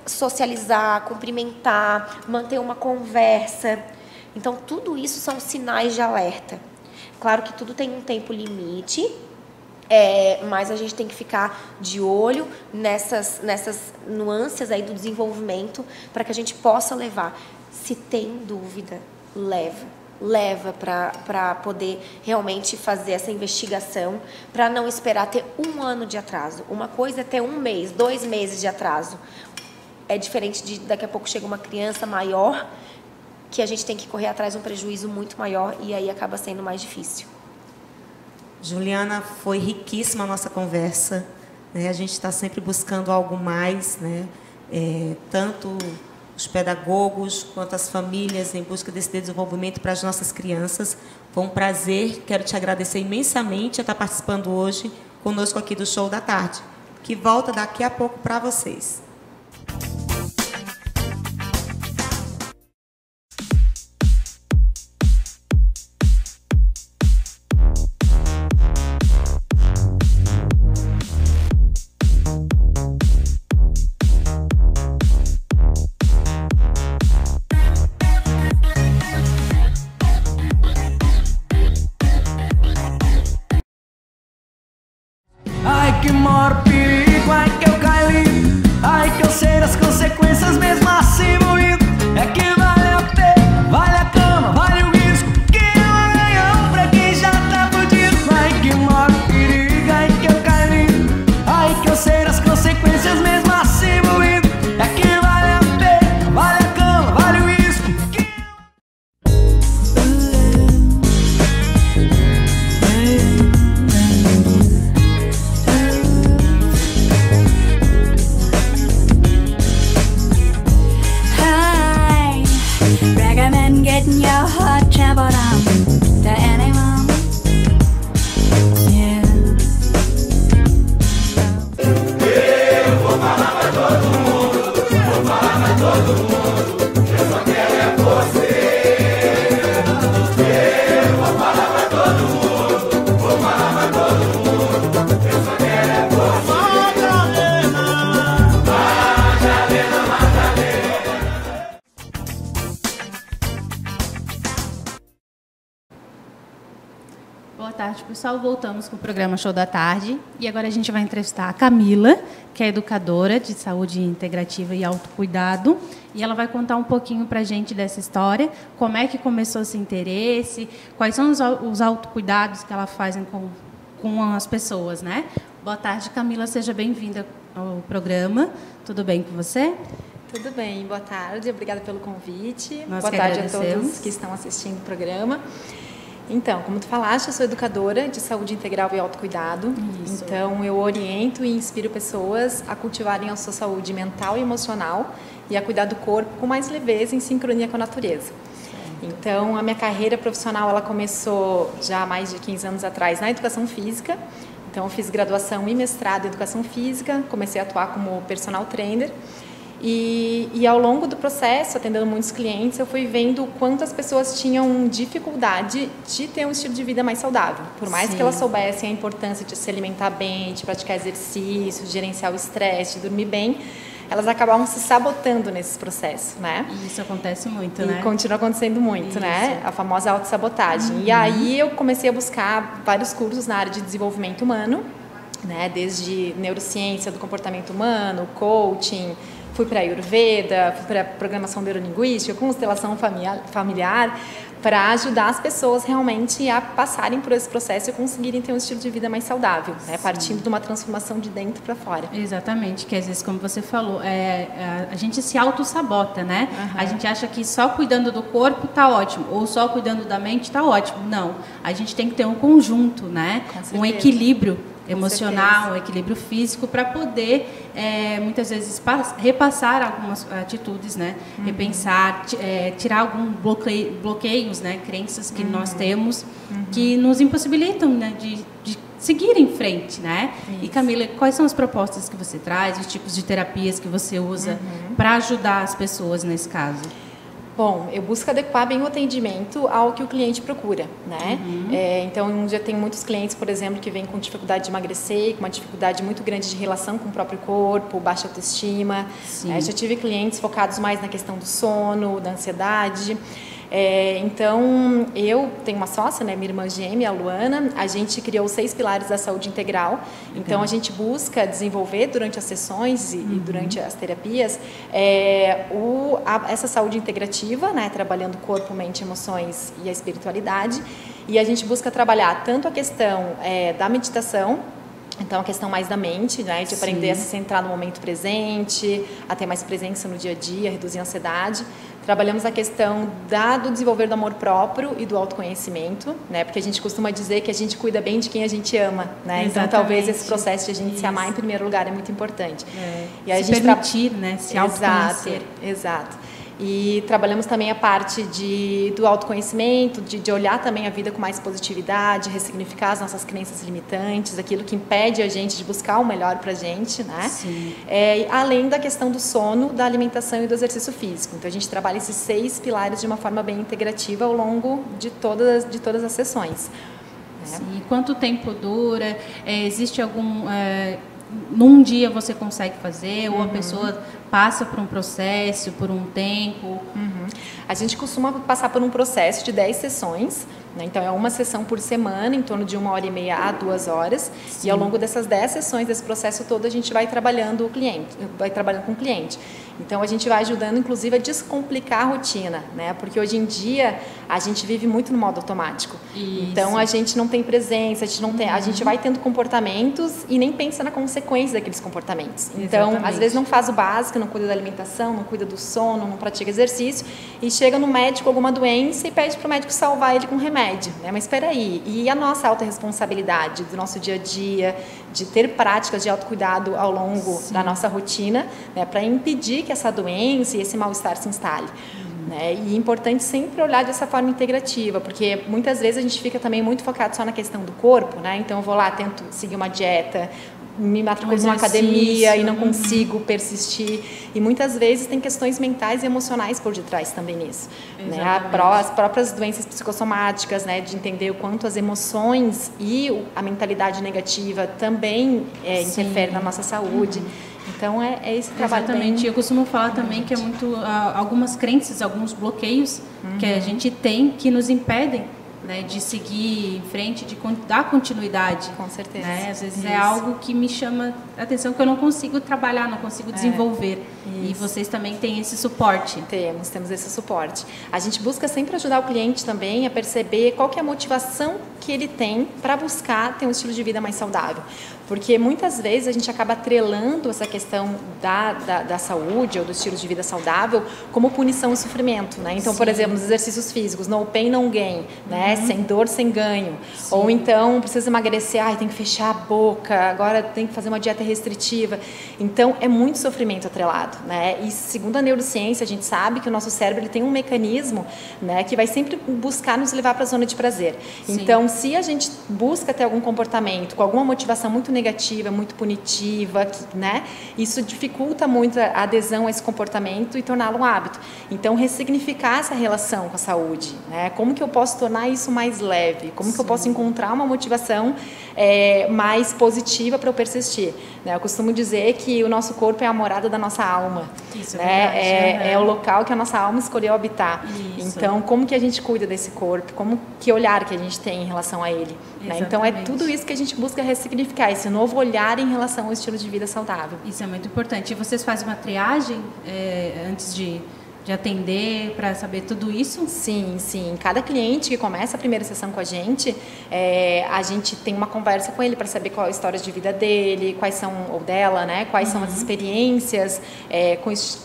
socializar, cumprimentar, manter uma conversa. Então, tudo isso são sinais de alerta. Claro que tudo tem um tempo limite, mas a gente tem que ficar de olho nessas nuances aí do desenvolvimento para que a gente possa levar. Se tem dúvida, leva para poder realmente fazer essa investigação, para não esperar ter 1 ano de atraso. Uma coisa é ter 1 mês, 2 meses de atraso. É diferente de daqui a pouco chega uma criança maior, que a gente tem que correr atrás de um prejuízo muito maior, e aí acaba sendo mais difícil. Juliana, foi riquíssima a nossa conversa, né? A gente está sempre buscando algo mais, né? Tanto os pedagogos quanto as famílias em busca desse desenvolvimento para as nossas crianças. Foi um prazer, quero te agradecer imensamente por estar participando hoje conosco aqui do Show da Tarde, que volta daqui a pouco para vocês. Ai que maior perigo, ai que eu caio lindo, ai que eu sei das consequências mesmo assim moído. É que vale a pena, vale a cama, vale o risco, que é um ganhão pra quem já tá fudido. Ai que maior perigo, ai que eu caio lindo, ai que eu sei das consequências mesmo assim moído. É que vale a pena, vale a cama, vale o risco, que Hi, recommend getting your heart traveled on to anyone. Yeah. eu vou falar pra todo mundo, vou falar pra todo mundo, eu só quero é você. Eu vou falar pra todo mundo, vou falar pra todo mundo, eu só quero é você. Madalena, Madalena. Boa tarde, pessoal. Voltamos com o programa Show da Tarde. E agora a gente vai entrevistar a Camila, que é educadora de saúde integrativa e autocuidado. E ela vai contar um pouquinho para a gente dessa história, como é que começou esse interesse, quais são os autocuidados que ela faz com as pessoas, né? Boa tarde, Camila. Seja bem-vinda ao programa. Tudo bem com você? Tudo bem, boa tarde, obrigada pelo convite. Nós Boa que tarde a agradecemos. todos que estão assistindo o programa. Então, como tu falaste, eu sou educadora de saúde integral e autocuidado. Isso. Então, eu oriento e inspiro pessoas a cultivarem a sua saúde mental e emocional e a cuidar do corpo com mais leveza em sincronia com a natureza. Então, a minha carreira profissional ela começou já há mais de 15 anos atrás na educação física. Então, eu fiz graduação e mestrado em educação física, comecei a atuar como personal trainer. E ao longo do processo, atendendo muitos clientes, eu fui vendo o quanto as pessoas tinham dificuldade de ter um estilo de vida mais saudável. Por mais Sim. que elas soubessem a importância de se alimentar bem, de praticar exercício, de gerenciar o estresse, de dormir bem, elas acabavam se sabotando nesses processos, né? E isso acontece muito, E né? continua acontecendo muito, né? A famosa autossabotagem. E aí eu comecei a buscar vários cursos na área de desenvolvimento humano, né? Desde neurociência do comportamento humano, coaching, fui para a Ayurveda, fui para a programação neurolinguística, constelação familiar, para ajudar as pessoas realmente a passarem por esse processo e conseguirem ter um estilo de vida mais saudável, né? Partindo de uma transformação de dentro para fora. Exatamente, que às vezes, como você falou, a gente se auto-sabota, né? A gente acha que só cuidando do corpo tá ótimo, ou só cuidando da mente tá ótimo. Não, a gente tem que ter um conjunto, né? Um equilíbrio emocional, um equilíbrio físico para poder, muitas vezes, repassar algumas atitudes, né? Repensar, tirar alguns bloqueios, né? Crenças que nós temos que nos impossibilitam, né? de seguir em frente, né? E Camila, quais são as propostas que você traz, os tipos de terapias que você usa para ajudar as pessoas nesse caso? Bom, eu busco adequar bem o atendimento ao que o cliente procura, né? Então, já tenho muitos clientes, por exemplo, que vêm com dificuldade de emagrecer, com uma dificuldade muito grande de relação com o próprio corpo, baixa autoestima. Já tive clientes focados mais na questão do sono, da ansiedade. Então, eu tenho uma sócia, né, minha irmã gêmea, a Luana, a gente criou 6 pilares da saúde integral. Então, a gente busca desenvolver durante as sessões e durante as terapias essa saúde integrativa, né, trabalhando corpo, mente, emoções e a espiritualidade. E a gente busca trabalhar tanto a questão da meditação, então a questão mais da mente, né, de aprender a se centrar no momento presente, a ter mais presença no dia a dia, reduzir a ansiedade. Trabalhamos a questão do desenvolver do amor próprio e do autoconhecimento, né, porque a gente costuma dizer que a gente cuida bem de quem a gente ama, né? Então talvez esse processo de a gente se amar em primeiro lugar é muito importante. E a se gente permitir, né, se autoconhecer. Exato. E trabalhamos também a parte do autoconhecimento, de olhar também a vida com mais positividade, ressignificar as nossas crenças limitantes, aquilo que impede a gente de buscar o melhor para a gente, né? Além da questão do sono, da alimentação e do exercício físico. Então a gente trabalha esses 6 pilares de uma forma bem integrativa ao longo de todas as sessões. Sim. Quanto tempo dura? Existe algum... num dia você consegue fazer, ou a pessoa passa por um processo, por um tempo? A gente costuma passar por um processo de 10 sessões, né? Então, é uma sessão por semana, em torno de 1h30 a 2 horas. Sim. E ao longo dessas 10 sessões, desse processo todo, a gente vai trabalhando com o cliente. Então, a gente vai ajudando, inclusive, a descomplicar a rotina, né? Porque hoje em dia, a gente vive muito no modo automático. Isso. Então, a gente não tem presença, a gente vai tendo comportamentos e nem pensa na consequência daqueles comportamentos. Então, exatamente. Às vezes não faz o básico, não cuida da alimentação, não cuida do sono, não pratica exercício e chega no médico com alguma doença e pede para o médico salvar ele com remédio, né? Mas espera aí, e a nossa autorresponsabilidade do nosso dia a dia, de ter práticas de autocuidado ao longo da nossa rotina, né? Para impedir que essa doença e esse mal-estar se instale. Né? E é importante sempre olhar dessa forma integrativa, porque muitas vezes a gente fica também muito focado só na questão do corpo, né? Então eu vou lá, tento seguir uma dieta, me matriculo numa academia e não consigo persistir. E muitas vezes tem questões mentais e emocionais por detrás também nisso. Né? As próprias doenças psicossomáticas, né? De entender o quanto as emoções e a mentalidade negativa também interferem na nossa saúde. Então, é esse trabalho. Exatamente. Eu costumo falar também que é muito algumas crenças, alguns bloqueios que a gente tem que nos impedem, né, de seguir em frente, de dar continuidade. Com certeza. Né? Às vezes é algo que me chama a atenção, que eu não consigo trabalhar, não consigo desenvolver. E vocês também têm esse suporte. Temos esse suporte. A gente busca sempre ajudar o cliente também a perceber qual que é a motivação que ele tem para buscar ter um estilo de vida mais saudável. Porque muitas vezes a gente acaba atrelando essa questão da saúde ou do estilo de vida saudável como punição e sofrimento, né? Então, por exemplo, nos exercícios físicos, no pain, no gain, né? Sem dor, sem ganho. Sim. Ou então, precisa emagrecer, tem que fechar a boca, agora tem que fazer uma dieta restritiva. Então, é muito sofrimento atrelado, né? E segundo a neurociência, a gente sabe que o nosso cérebro ele tem um mecanismo, né, que vai sempre buscar nos levar para a zona de prazer. Sim. Então, se a gente busca ter algum comportamento com alguma motivação muito negativa, muito punitiva, né? Isso dificulta muito a adesão a esse comportamento e torná-lo um hábito. Então, ressignificar essa relação com a saúde, né? Como que eu posso tornar isso mais leve? Como que eu posso encontrar uma motivação mais positiva para eu persistir? Né? Eu costumo dizer que o nosso corpo é a morada da nossa alma. Isso, né? É o local que a nossa alma escolheu habitar. Isso. Então, como que a gente cuida desse corpo? Que olhar que a gente tem em relação a ele? Né? Então, é tudo isso que a gente busca ressignificar, esse novo olhar em relação ao estilo de vida saudável. Isso é muito importante. E vocês fazem uma triagem antes de atender, para saber tudo isso? Sim. Cada cliente que começa a primeira sessão com a gente tem uma conversa com ele para saber qual é a história de vida dele, quais são, ou dela, né? Quais são as experiências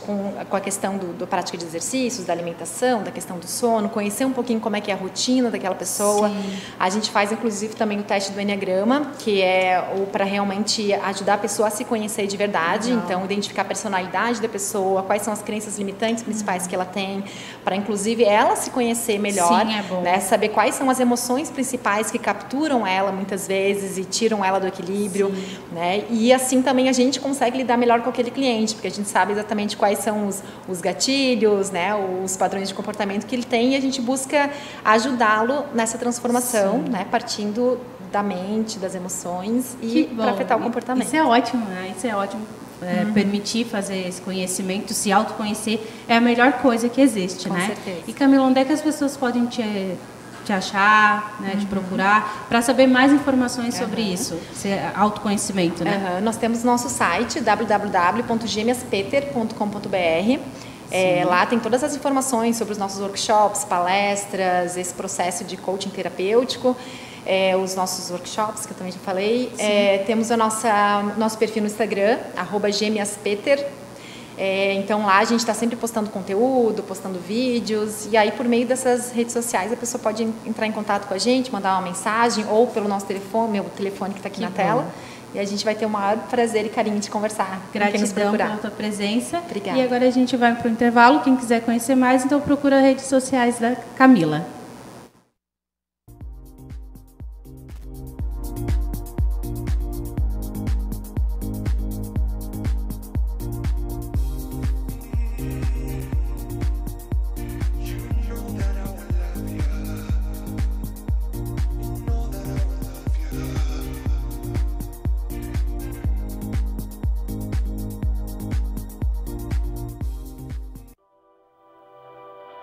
com a questão da prática de exercícios, da alimentação, da questão do sono, conhecer um pouquinho como é que é a rotina daquela pessoa. Sim. A gente faz, inclusive, também o teste do Enneagrama, que é para realmente ajudar a pessoa a se conhecer de verdade. Legal. Então, identificar a personalidade da pessoa, quais são as crenças limitantes principais que ela tem, para inclusive ela se conhecer melhor. Sim, é bom. Né? Saber quais são as emoções principais que capturam ela muitas vezes e tiram ela do equilíbrio. Né? E assim também a gente consegue lidar melhor com aquele cliente, porque a gente sabe exatamente quais são os gatilhos, né? Os padrões de comportamento que ele tem, e a gente busca ajudá-lo nessa transformação, né? Partindo da mente, das emoções e para afetar o comportamento. Isso é ótimo, né? Isso é ótimo. Permitir fazer esse conhecimento, se autoconhecer, é a melhor coisa que existe, Com né? certeza. E Camila, onde é que as pessoas podem te achar, né, te procurar, para saber mais informações sobre isso, autoconhecimento, né? Nós temos nosso site, www.gemiaspeter.com.br. Lá tem todas as informações sobre os nossos workshops, palestras, esse processo de coaching terapêutico. Os nossos workshops, que eu também já falei. Temos nosso perfil no Instagram, @gemiaspeter. Então lá a gente está sempre postando conteúdo, postando vídeos, e aí por meio dessas redes sociais a pessoa pode entrar em contato com a gente, mandar uma mensagem, ou pelo nosso telefone, meu telefone que está aqui na tela, e a gente vai ter o maior prazer e carinho de conversar. Gratidão pela tua presença. Obrigada. E agora a gente vai para o intervalo. Quem quiser conhecer mais, então procura as redes sociais da Camila.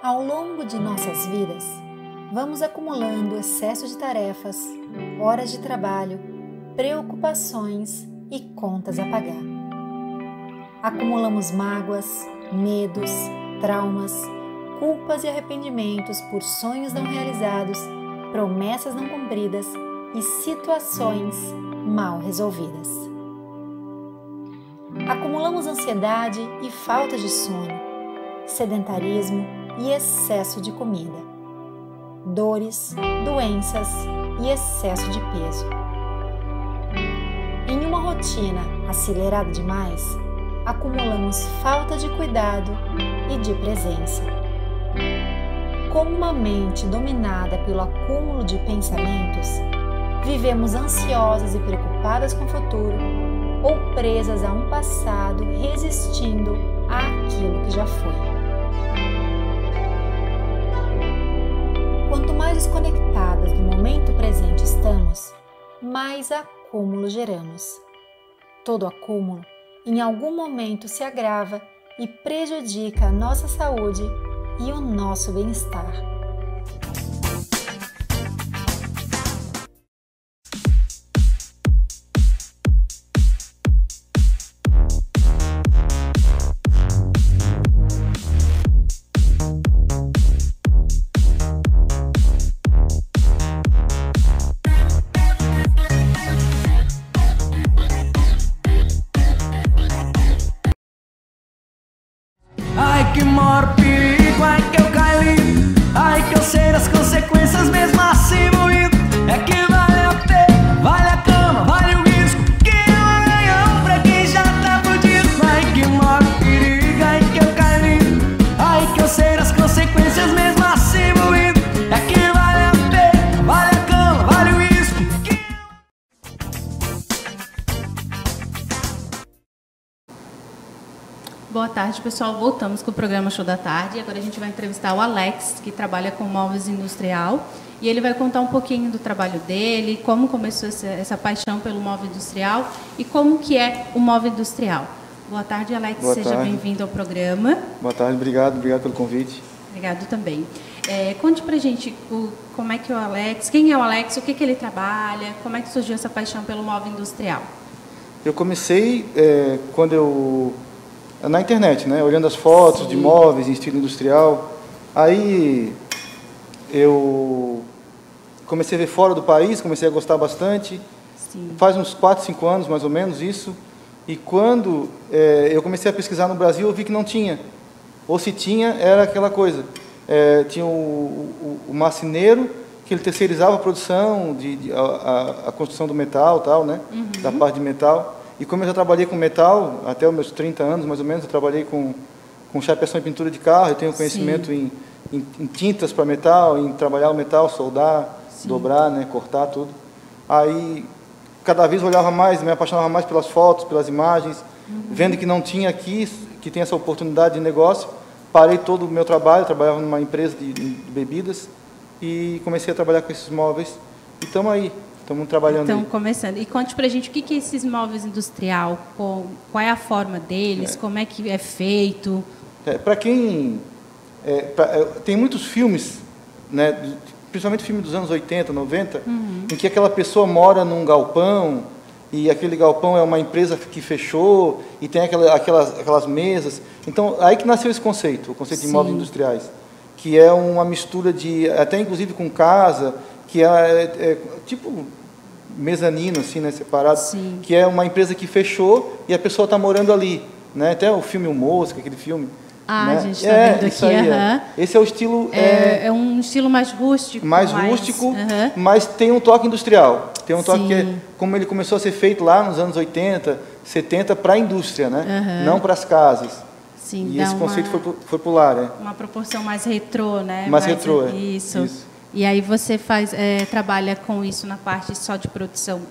Ao longo de nossas vidas, vamos acumulando excesso de tarefas, horas de trabalho, preocupações e contas a pagar. Acumulamos mágoas, medos, traumas, culpas e arrependimentos por sonhos não realizados, promessas não cumpridas e situações mal resolvidas. Acumulamos ansiedade e falta de sono, sedentarismo e excesso de comida, dores, doenças e excesso de peso. Em uma rotina acelerada demais, acumulamos falta de cuidado e de presença. Com uma mente dominada pelo acúmulo de pensamentos, vivemos ansiosas e preocupadas com o futuro ou presas a um passado resistindo àquilo que já foi. Quanto mais desconectadas do momento presente estamos, mais acúmulo geramos. Todo acúmulo, em algum momento, se agrava e prejudica a nossa saúde e o nosso bem-estar. Ai que maior perigo, ai que eu caí, ai que eu sei das consequências mesmo assim moído. É que vale a pena, vale a cama, vale o risco, que é um ganhão pra quem já tá fudido. Ai que maior perigo, ai que eu caí, ai que eu sei das consequências mesmo assim moído. É que vale a pena, vale a cama, vale o risco, que Boa tarde, pessoal. Voltamos com o programa Show da Tarde. E agora a gente vai entrevistar o Alex, que trabalha com móveis industrial. E ele vai contar um pouquinho do trabalho dele, como começou essa paixão pelo móvel industrial e como que é o móvel industrial. Boa tarde, Alex. Boa Seja tarde. bem-vindo ao programa. Boa tarde, obrigado pelo convite. Obrigado também. Conte pra gente como é que o Alex, quem é o Alex, o que ele trabalha, como é que surgiu essa paixão pelo móvel industrial? Eu comecei na internet, né, olhando as fotos de móveis em estilo industrial. Aí eu comecei a ver fora do país, comecei a gostar bastante. Sim. Faz uns 4, 5 anos, mais ou menos, isso. E quando eu comecei a pesquisar no Brasil, eu vi que não tinha. Ou se tinha, era aquela coisa. Tinha o marceneiro, que ele terceirizava a produção, a construção do metal, tal, né? Uhum. Da parte de metal. E como eu já trabalhei com metal, até os meus 30 anos, mais ou menos, eu trabalhei com chapeação e pintura de carro, eu tenho conhecimento em tintas para metal, em trabalhar o metal, soldar, dobrar, né, cortar tudo. Aí, cada vez eu olhava mais, me apaixonava mais pelas fotos, pelas imagens, vendo que não tinha aqui, que tem essa oportunidade de negócio, parei todo o meu trabalho, trabalhava numa empresa de bebidas e comecei a trabalhar com esses móveis. E estamos aí. Estamos trabalhando. Então, começando. E conte pra gente o que é esses móveis industrial, qual é a forma deles, como é que é feito. Para quem... tem muitos filmes, né, principalmente filmes dos anos 80, 90, em que aquela pessoa mora num galpão e aquele galpão é uma empresa que fechou e tem aquelas mesas. Então, aí que nasceu esse conceito, o conceito de móveis industriais, que é uma mistura de, até inclusive com casa, que é tipo mezanino, assim, né, separado, que é uma empresa que fechou e a pessoa está morando ali, né? Até o filme O Mosca, aquele filme. A gente está vendo aqui. Aí, Esse é o estilo... É um estilo mais rústico. Mais rústico, mas tem um toque industrial. Tem um toque que é, como ele começou a ser feito lá nos anos 80, 70, para a indústria, né? Não para as casas. Sim, e esse conceito foi para o lar, né? Uma proporção mais retrô, né? Mais retrô, Isso. E aí você trabalha com isso na parte só de produção,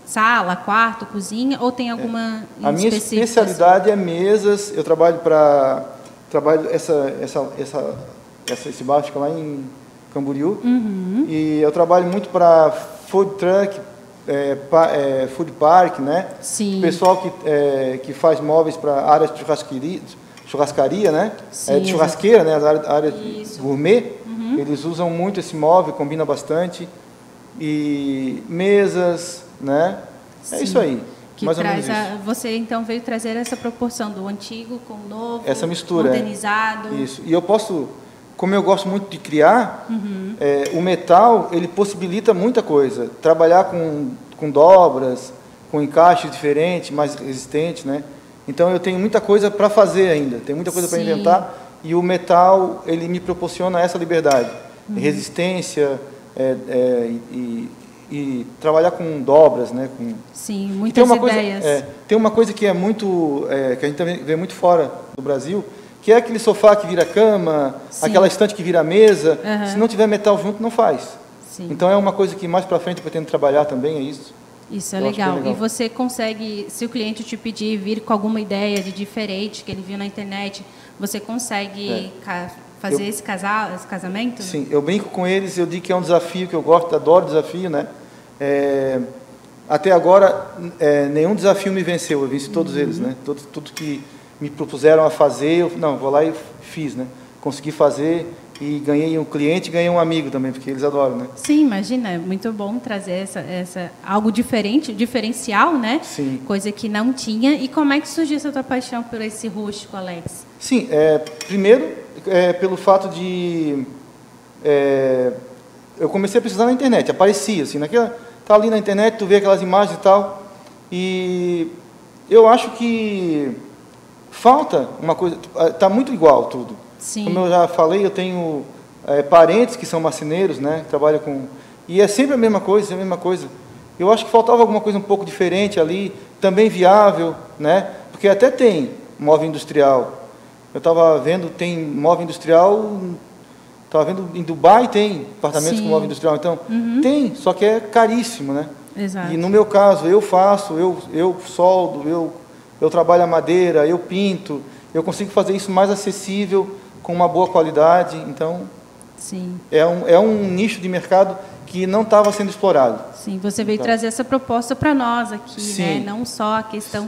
sala, quarto, cozinha, ou tem alguma A minha especialidade é mesas. Eu trabalho esse bar fica lá em Camboriú. E eu trabalho muito para food truck, food park, né? Sim. Pessoal que faz móveis para áreas de churrascaria, né? De churrasqueira, né? A área gourmet. Eles usam muito esse móvel, combina bastante. E mesas, né? Sim. É isso aí. Que mais traz ou menos isso. Você então veio trazer essa proporção do antigo com o novo, Essa mistura, modernizado. Isso. E eu posso, como eu gosto muito de criar, o metal ele possibilita muita coisa. Trabalhar com dobras, com encaixes diferentes, mais resistentes, né? Então eu tenho muita coisa para fazer ainda, tem muita coisa para inventar, e o metal ele me proporciona essa liberdade, resistência e trabalhar com dobras, né? Sim, muitas ideias. Tem uma coisa que é muito que a gente também vê muito fora do Brasil, que é aquele sofá que vira cama, aquela estante que vira mesa. Se não tiver metal junto, não faz. Sim. Então é uma coisa que mais para frente eu pretendo trabalhar também, é isso. Isso é legal. E você consegue, se o cliente te pedir vir com alguma ideia de diferente que ele viu na internet, você consegue fazer esse casamento? Sim, eu brinco com eles, eu digo que é um desafio que eu gosto, adoro desafio, né? Até agora, nenhum desafio me venceu, eu venci todos eles, né? Tudo que me propuseram a fazer, eu vou lá e fiz, né? Consegui fazer e ganhei um cliente e ganhei um amigo também, porque eles adoram, né? Sim, imagina, é muito bom trazer algo diferente, diferencial, né? Sim. Coisa que não tinha. E como é que surgiu essa tua paixão por esse rústico, Alex? Sim, primeiro, pelo fato de... eu comecei a precisar na internet, aparecia, assim, tá ali na internet, tu vê aquelas imagens e tal, e eu acho que falta uma coisa, tá muito igual tudo. Sim. Como eu já falei, eu tenho parentes que são marceneiros, né, que trabalham com... E é sempre a mesma coisa, Eu acho que faltava alguma coisa um pouco diferente ali, também viável, né, porque até tem móvel industrial. Eu estava vendo, tem móvel industrial... Estava vendo em Dubai tem apartamentos com móvel industrial, então tem, só que é caríssimo, né? Exato. E no meu caso, eu faço, eu soldo, eu trabalho a madeira, eu pinto, eu consigo fazer isso mais acessível, com uma boa qualidade, então Sim. É um nicho de mercado que não estava sendo explorado. Sim, você veio trazer essa proposta para nós aqui, Sim. né? Não só a questão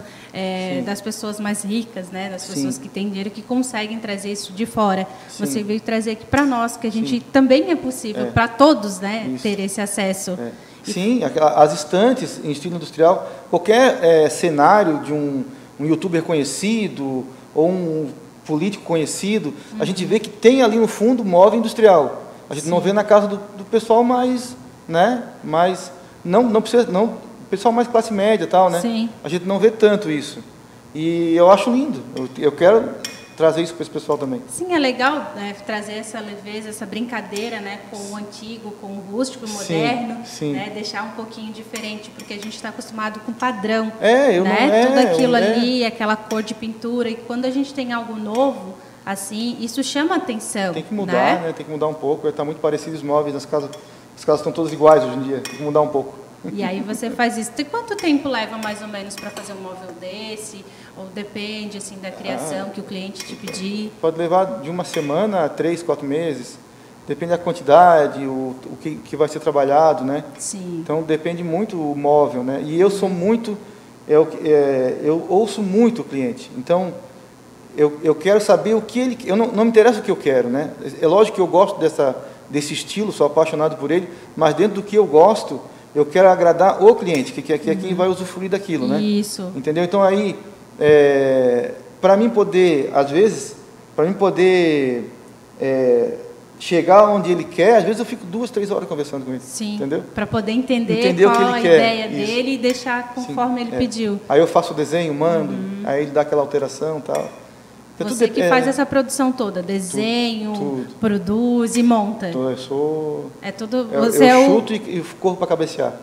das pessoas mais ricas, né? Das pessoas que têm dinheiro, que conseguem trazer isso de fora. Sim. Você veio trazer aqui para nós, que a gente também é possível para todos, né? Isso. Ter esse acesso. Sim, as estantes em estilo industrial, qualquer cenário de um youtuber conhecido ou um político conhecido, a gente vê que tem ali no fundo móvel industrial. A gente não vê na casa do pessoal mais, né? Mais, não precisa, não, pessoal mais classe média, tal, né? Sim. A gente não vê tanto isso. E eu acho lindo. Eu quero trazer isso para esse pessoal também. Sim, é legal, né, trazer essa leveza, essa brincadeira, né, com o antigo, com o rústico, o moderno, sim. Né, deixar um pouquinho diferente, porque a gente está acostumado com padrão, eu né, não, tudo aquilo ali, aquela cor de pintura, e quando a gente tem algo novo, assim, isso chama atenção. Tem que mudar, né? Tem que mudar um pouco. Está muito parecido os móveis nas casas. As casas estão todas iguais hoje em dia. Tem que mudar um pouco. E aí você faz isso. E quanto tempo leva mais ou menos para fazer um móvel desse? Ou depende assim da criação que o cliente te pedir? Pode levar de uma semana a 3, 4 meses. Depende da quantidade, o que vai ser trabalhado, né? Sim. Então depende muito o móvel, né? E eu sou muito, eu ouço muito o cliente. Então eu quero saber o que ele, não me interessa o que eu quero, né? É lógico que eu gosto desse estilo, sou apaixonado por ele, mas dentro do que eu gosto, eu quero agradar o cliente, que é quem vai usufruir daquilo, né? Isso. Entendeu? Então aí, para mim poder, às vezes, chegar onde ele quer, às vezes eu fico 2, 3 horas conversando com ele. Sim. Entendeu? Para poder entender o que ele a quer. ideia dele e deixar conforme ele pediu. Aí eu faço o desenho, mando, aí ele dá aquela alteração e tal. Então, você que faz essa produção toda, desenho, tudo. Produz e monta. Eu sou... É tudo... Eu chuto e corro para cabecear.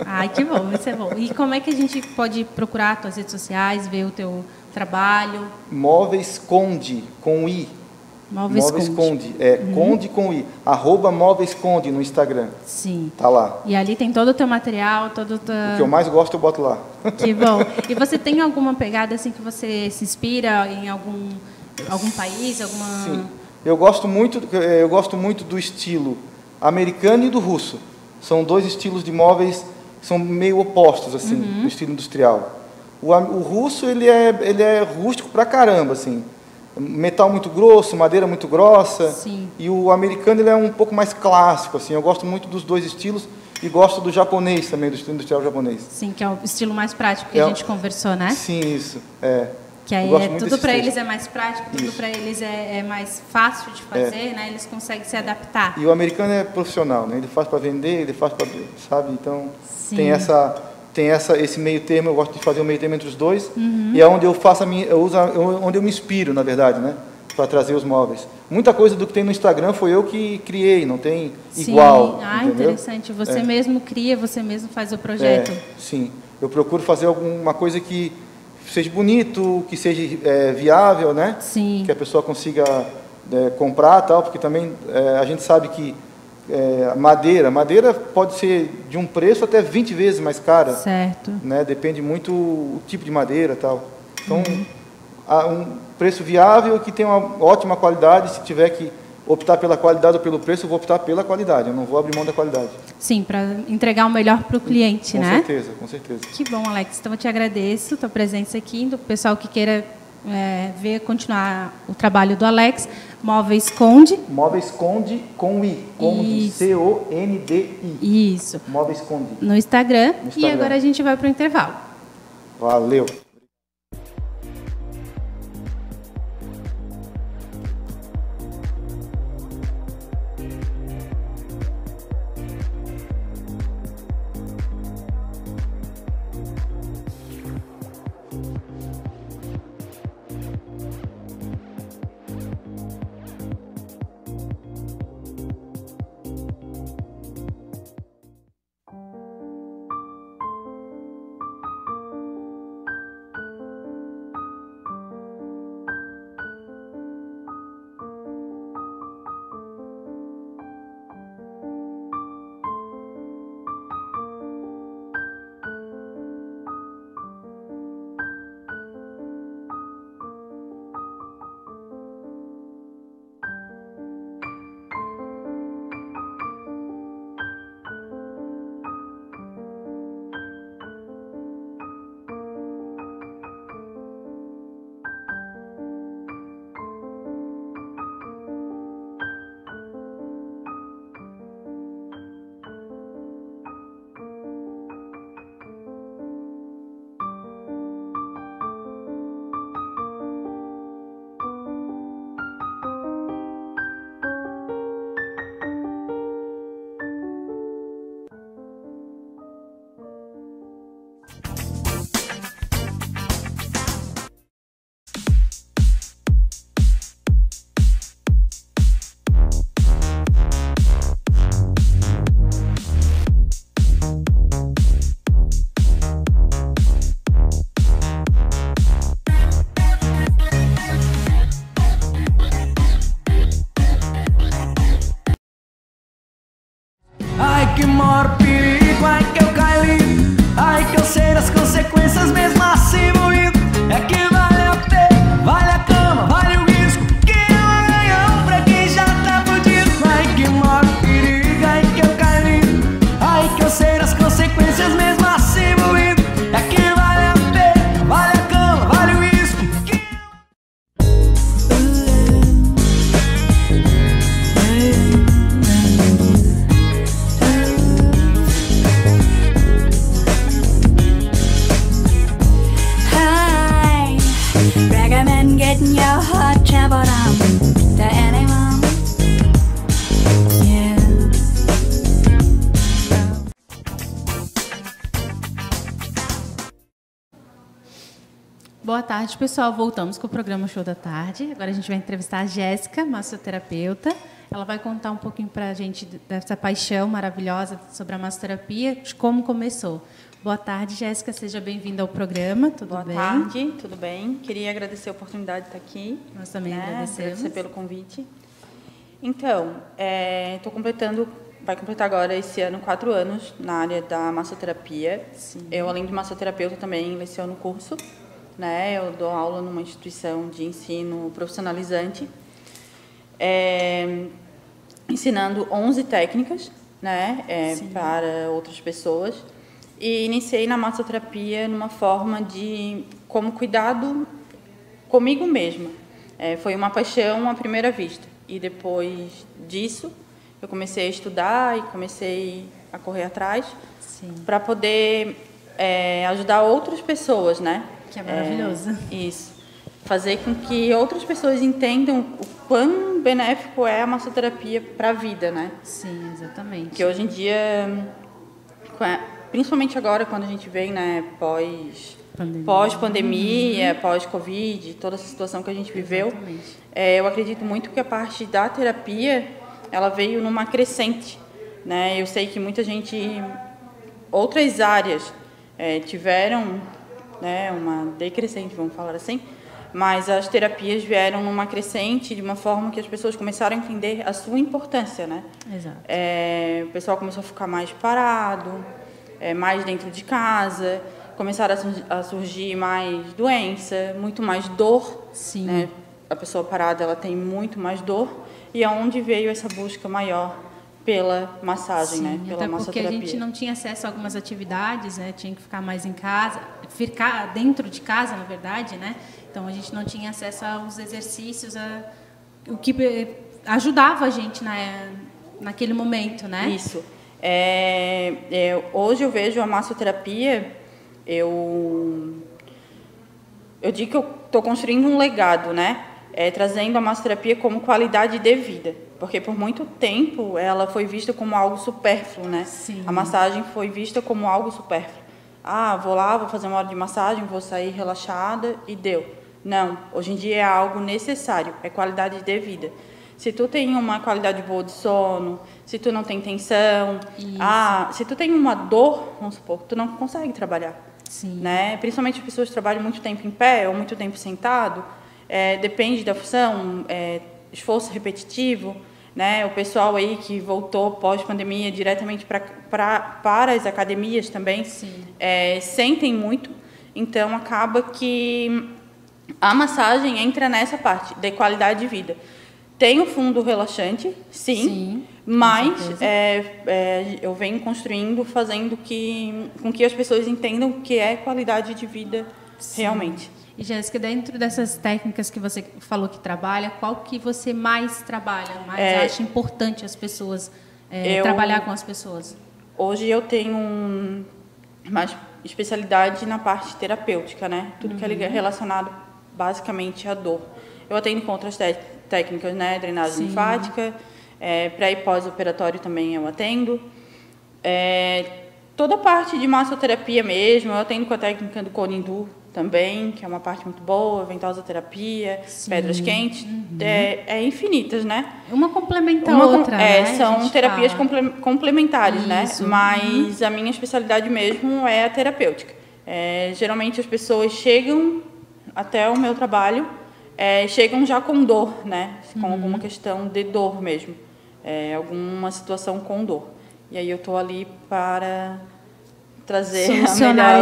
Ai, que bom, isso é bom. E como é que a gente pode procurar as tuas redes sociais, ver o teu trabalho? Móveis Conde, com I. Móveis Conde. Conde com I. @Móveis Conde no Instagram. Sim. Tá lá. E ali tem todo o teu material, todo o teu... O que eu mais gosto eu boto lá. Que bom. E você tem alguma pegada assim que você se inspira em algum país, alguma... Sim. Eu gosto muito do estilo americano e do russo. São 2 estilos de móveis que são meio opostos assim, no estilo industrial. O russo ele é rústico pra caramba assim. metal muito grosso, madeira muito grossa. Sim. E o americano ele é um pouco mais clássico, assim. Eu gosto muito dos dois estilos e gosto do japonês também, do estilo industrial japonês. Sim, que é o estilo mais prático que a gente conversou, né? Sim, isso. É. Que aí tudo para eles é mais prático, tudo para eles é mais fácil de fazer, né? Eles conseguem se adaptar. E o americano é profissional, né? Ele faz para vender, ele faz para, sabe? Então Sim. tem esse meio termo. Eu gosto de fazer o meio termo entre os dois. E é onde eu faço onde eu me inspiro, na verdade, né? Para trazer os móveis. Muita coisa do que tem no Instagram foi eu que criei, não tem igual. Sim, interessante. Você mesmo cria, você mesmo faz o projeto. Sim, eu procuro fazer alguma coisa que seja bonito, que seja viável, né? Sim. Que a pessoa consiga comprar, tal, porque também a gente sabe que madeira pode ser de um preço até 20 vezes mais cara. Certo. Né? Depende muito o tipo de madeira, tal. Então, há um preço viável que tem uma ótima qualidade. Se tiver que optar pela qualidade ou pelo preço, eu vou optar pela qualidade. Eu não vou abrir mão da qualidade. Sim, para entregar o melhor para o cliente, né? Com certeza. Que bom, Alex. Então, eu te agradeço a tua presença aqui. Do pessoal que queira continuar o trabalho do Alex, Móveis Conde. Móveis Conde com I, Conde, C-O-N-D-I. Isso. Móveis Conde. No Instagram. E agora a gente vai para o intervalo. Valeu. Ai que maior perigo, ai que eu caí, ai que eu sei das consequências mesmo assim moído. É que vale a pena, vale a cama, vale o risco, que é um ganhão pra quem já tá fudido. Ai que maior perigo, ai que eu caí, ai que eu sei das consequências mesmo assim moído. É que vale a pena, vale a cama, vale o risco, que recommend getting your heart traveled on to anyone. Yeah. Boa tarde, pessoal. Voltamos com o programa Show da Tarde. Agora a gente vai entrevistar a Jéssica, massoterapeuta. Ela vai contar um pouquinho para a gente dessa paixão maravilhosa sobre a massoterapia, de como começou. Boa tarde, Jéssica. Seja bem-vinda ao programa. Tudo bem? Boa tarde, tudo bem? Queria agradecer a oportunidade de estar aqui. Nós também agradecemos. Agradecer pelo convite. Então, vai completar agora esse ano 4 anos na área da massoterapia. Sim. Eu, além de massoterapeuta, também leciono curso. Né? Eu dou aula numa instituição de ensino profissionalizante, ensinando 11 técnicas, né? Para outras pessoas. E iniciei na massoterapia numa forma de como cuidado comigo mesma, Foi uma paixão à primeira vista. E depois disso, eu comecei a estudar e comecei a correr atrás para poder ajudar outras pessoas, né? Que é maravilhoso. Isso. Fazer com que outras pessoas entendam o quão benéfico é a massoterapia para a vida, né? Sim, exatamente. Que hoje em dia, principalmente agora, quando a gente vem, né, pós-pandemia, pós-Covid, toda essa situação que a gente viveu, eu acredito muito que a parte da terapia, ela veio numa crescente, né? Eu sei que muita gente, outras áreas tiveram, né, uma decrescente, vamos falar assim, mas as terapias vieram numa crescente de uma forma que as pessoas começaram a entender a sua importância, né? Exato. O pessoal começou a ficar mais parado, mais dentro de casa, começaram a surgir mais doença, muito mais dor. Sim. Né? A pessoa parada, ela tem muito mais dor, e aonde veio essa busca maior pela massagem, né? Pela até porque a gente não tinha acesso a algumas atividades, né? Tinha que ficar mais em casa, ficar dentro de casa, na verdade, né? Então a gente não tinha acesso aos exercícios, o que ajudava a gente naquele momento, né? Isso. Hoje eu vejo a massoterapia, eu digo que eu estou construindo um legado, né? Trazendo a massoterapia como qualidade de vida, porque por muito tempo ela foi vista como algo supérfluo, né? Sim. A massagem foi vista como algo supérfluo. Vou lá, vou fazer uma hora de massagem, vou sair relaxada e deu. Não, hoje em dia é algo necessário, é qualidade de vida. Se tu tem uma qualidade boa de sono, se tu não tem tensão, se tu tem uma dor, vamos supor, tu não consegue trabalhar. Sim. Né? Principalmente as pessoas que trabalham muito tempo em pé ou muito tempo sentado, depende da função, esforço repetitivo, né? O pessoal aí que voltou pós-pandemia diretamente para as academias também, sentem muito, então acaba que a massagem entra nessa parte de qualidade de vida. Tem o fundo relaxante, sim, mas eu venho construindo, fazendo com que as pessoas entendam o que é qualidade de vida realmente. E, Jéssica, dentro dessas técnicas que você falou que trabalha, qual que você mais trabalha, acha importante as pessoas, trabalhar com as pessoas? Hoje eu tenho mais especialidade na parte terapêutica, né? Tudo que é relacionado basicamente à dor. Eu atendo com outras técnicas, né? Drenagem linfática, pré e pós-operatório também eu atendo. Toda a parte de massoterapia mesmo, eu atendo com a técnica do Conindu também, que é uma parte muito boa, ventosoterapia, pedras quentes, infinitas, né? Uma complementa a outra, né? São terapias complementares, né? Mas a minha especialidade mesmo é a terapêutica. Geralmente as pessoas chegam até o meu trabalho, chegam já com dor, né? Com alguma questão de dor mesmo, alguma situação com dor. E aí eu estou ali para trazer solucionar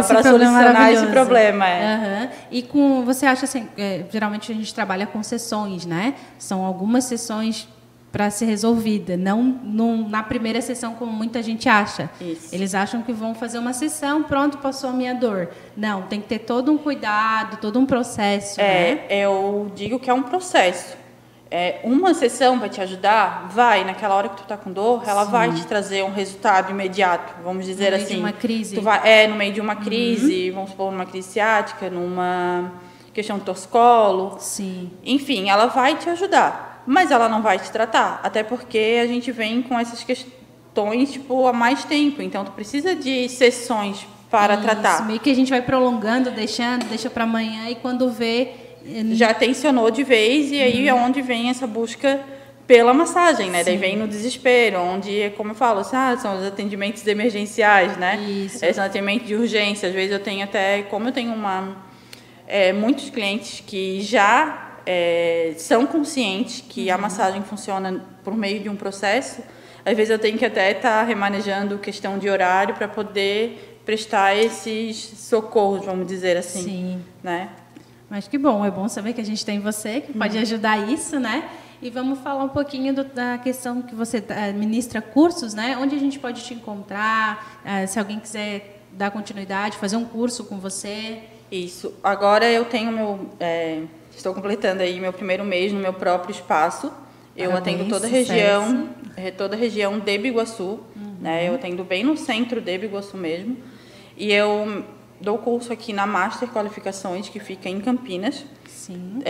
esse problema. Uhum. E você acha assim, geralmente a gente trabalha com sessões, né? São algumas sessões para ser resolvida, não na primeira sessão como muita gente acha. Isso. Eles acham que vão fazer uma sessão, pronto, passou a minha dor. Não, tem que ter todo um cuidado, todo um processo, né? Eu digo que é um processo. Uma sessão vai te ajudar? Vai, naquela hora que tu está com dor, ela vai te trazer um resultado imediato, vamos dizer assim. No meio de uma crise. No meio de uma crise, vamos supor, numa crise ciática, numa questão de torcicolo. Sim. Enfim, ela vai te ajudar, mas ela não vai te tratar, até porque a gente vem com essas questões, há mais tempo, então tu precisa de sessões para tratar. Meio que a gente vai prolongando, deixa para amanhã, e quando vê... Já tensionou de vez, e aí é onde vem essa busca pela massagem, né? Daí vem no desespero, onde, como eu falo, são os atendimentos emergenciais, né? Isso. São atendimentos de urgência. Às vezes eu tenho como eu tenho muitos clientes que já são conscientes que a massagem funciona por meio de um processo, às vezes eu tenho que até estar remanejando questão de horário para poder prestar esses socorros, vamos dizer assim. Sim. Né? Mas que bom, é bom saber que a gente tem você, que pode ajudar isso, né? E vamos falar um pouquinho da questão que você ministra cursos, né? Onde a gente pode te encontrar, se alguém quiser dar continuidade, fazer um curso com você. Isso. Agora eu tenho estou completando aí meu primeiro mês no meu próprio espaço. Eu atendo toda a região de Biguaçu, né? Eu atendo bem no centro de Biguaçu mesmo. E eu dou curso aqui na Master Qualificações, que fica em Campinas. Sim.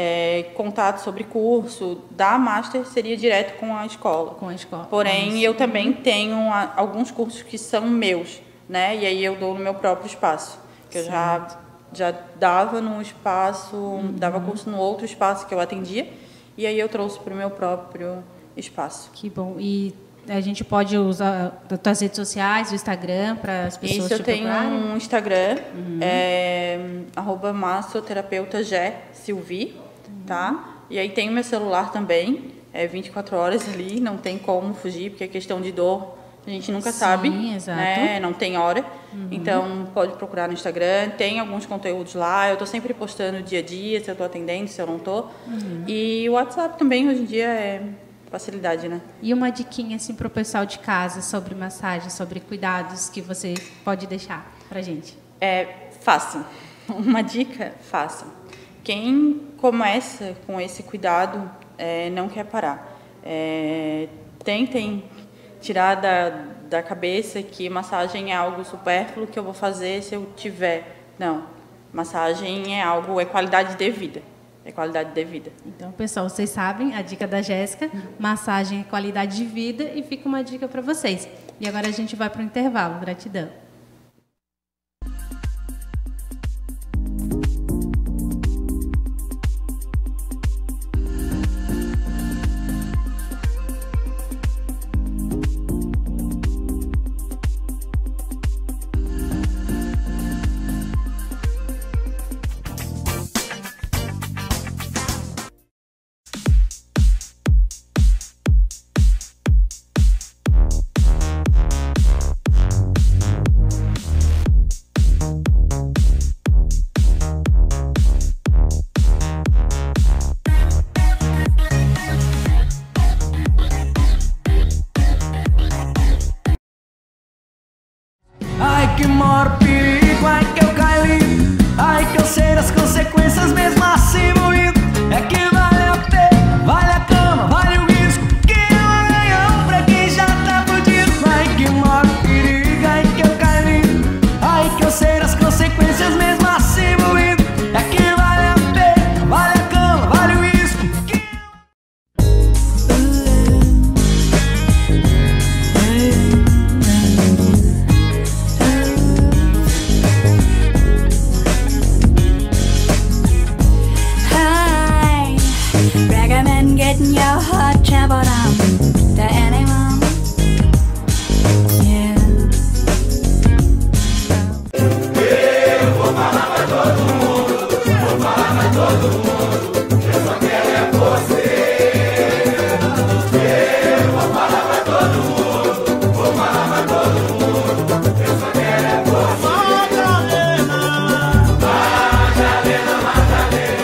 Contato sobre curso da Master seria direto com a escola. Com a escola. Porém, eu também tenho alguns cursos que são meus, né? E aí eu dou no meu próprio espaço. Que eu já dava num espaço, dava curso no outro espaço que eu atendia. E aí eu trouxe para o meu próprio espaço. Que bom. E a gente pode usar as tuas redes sociais, o Instagram, para as pessoas te procurarem? Isso, eu tenho um Instagram, @massoterapeuta.Silvi, tá? E aí tem o meu celular também, 24 horas ali, não tem como fugir, porque a questão de dor a gente nunca sabe, né? Não tem hora. Então, pode procurar no Instagram, tem alguns conteúdos lá, eu estou sempre postando dia a dia, se eu estou atendendo, se eu não estou. E o WhatsApp também, hoje em dia, é facilidade, né? E uma diquinha, assim, para o pessoal de casa, sobre massagem, sobre cuidados, que você pode deixar pra gente? Façam. Uma dica, façam. Quem começa com esse cuidado, não quer parar. Tentem tirar da cabeça que massagem é algo supérfluo que eu vou fazer se eu tiver. Não. Massagem é qualidade de vida. É qualidade de vida. Então, pessoal, vocês sabem a dica da Jéssica, massagem é qualidade de vida, e fica uma dica para vocês. E agora a gente vai para o intervalo. Gratidão. Ai, que maior perigo, ai que eu caí, ai que eu sei das consequências mesmo assim moído. É que vale a pena, vale a cama, vale o risco, que é um ganhão pra quem já tá fudido. Ai, que maior perigo, ai que eu caí, ai que eu sei das consequências mesmo assim moído. É que vale a pena, vale a cama, vale o risco, que recommend getting your heart traveled on to anyone. Yeah. eu vou falar pra todo mundo, vou falar pra todo mundo, eu só quero é você. Eu vou falar pra todo mundo, vou falar pra todo mundo, eu só quero é você. Madalena, Madalena.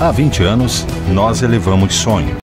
Há 20 anos, nós elevamos sonhos.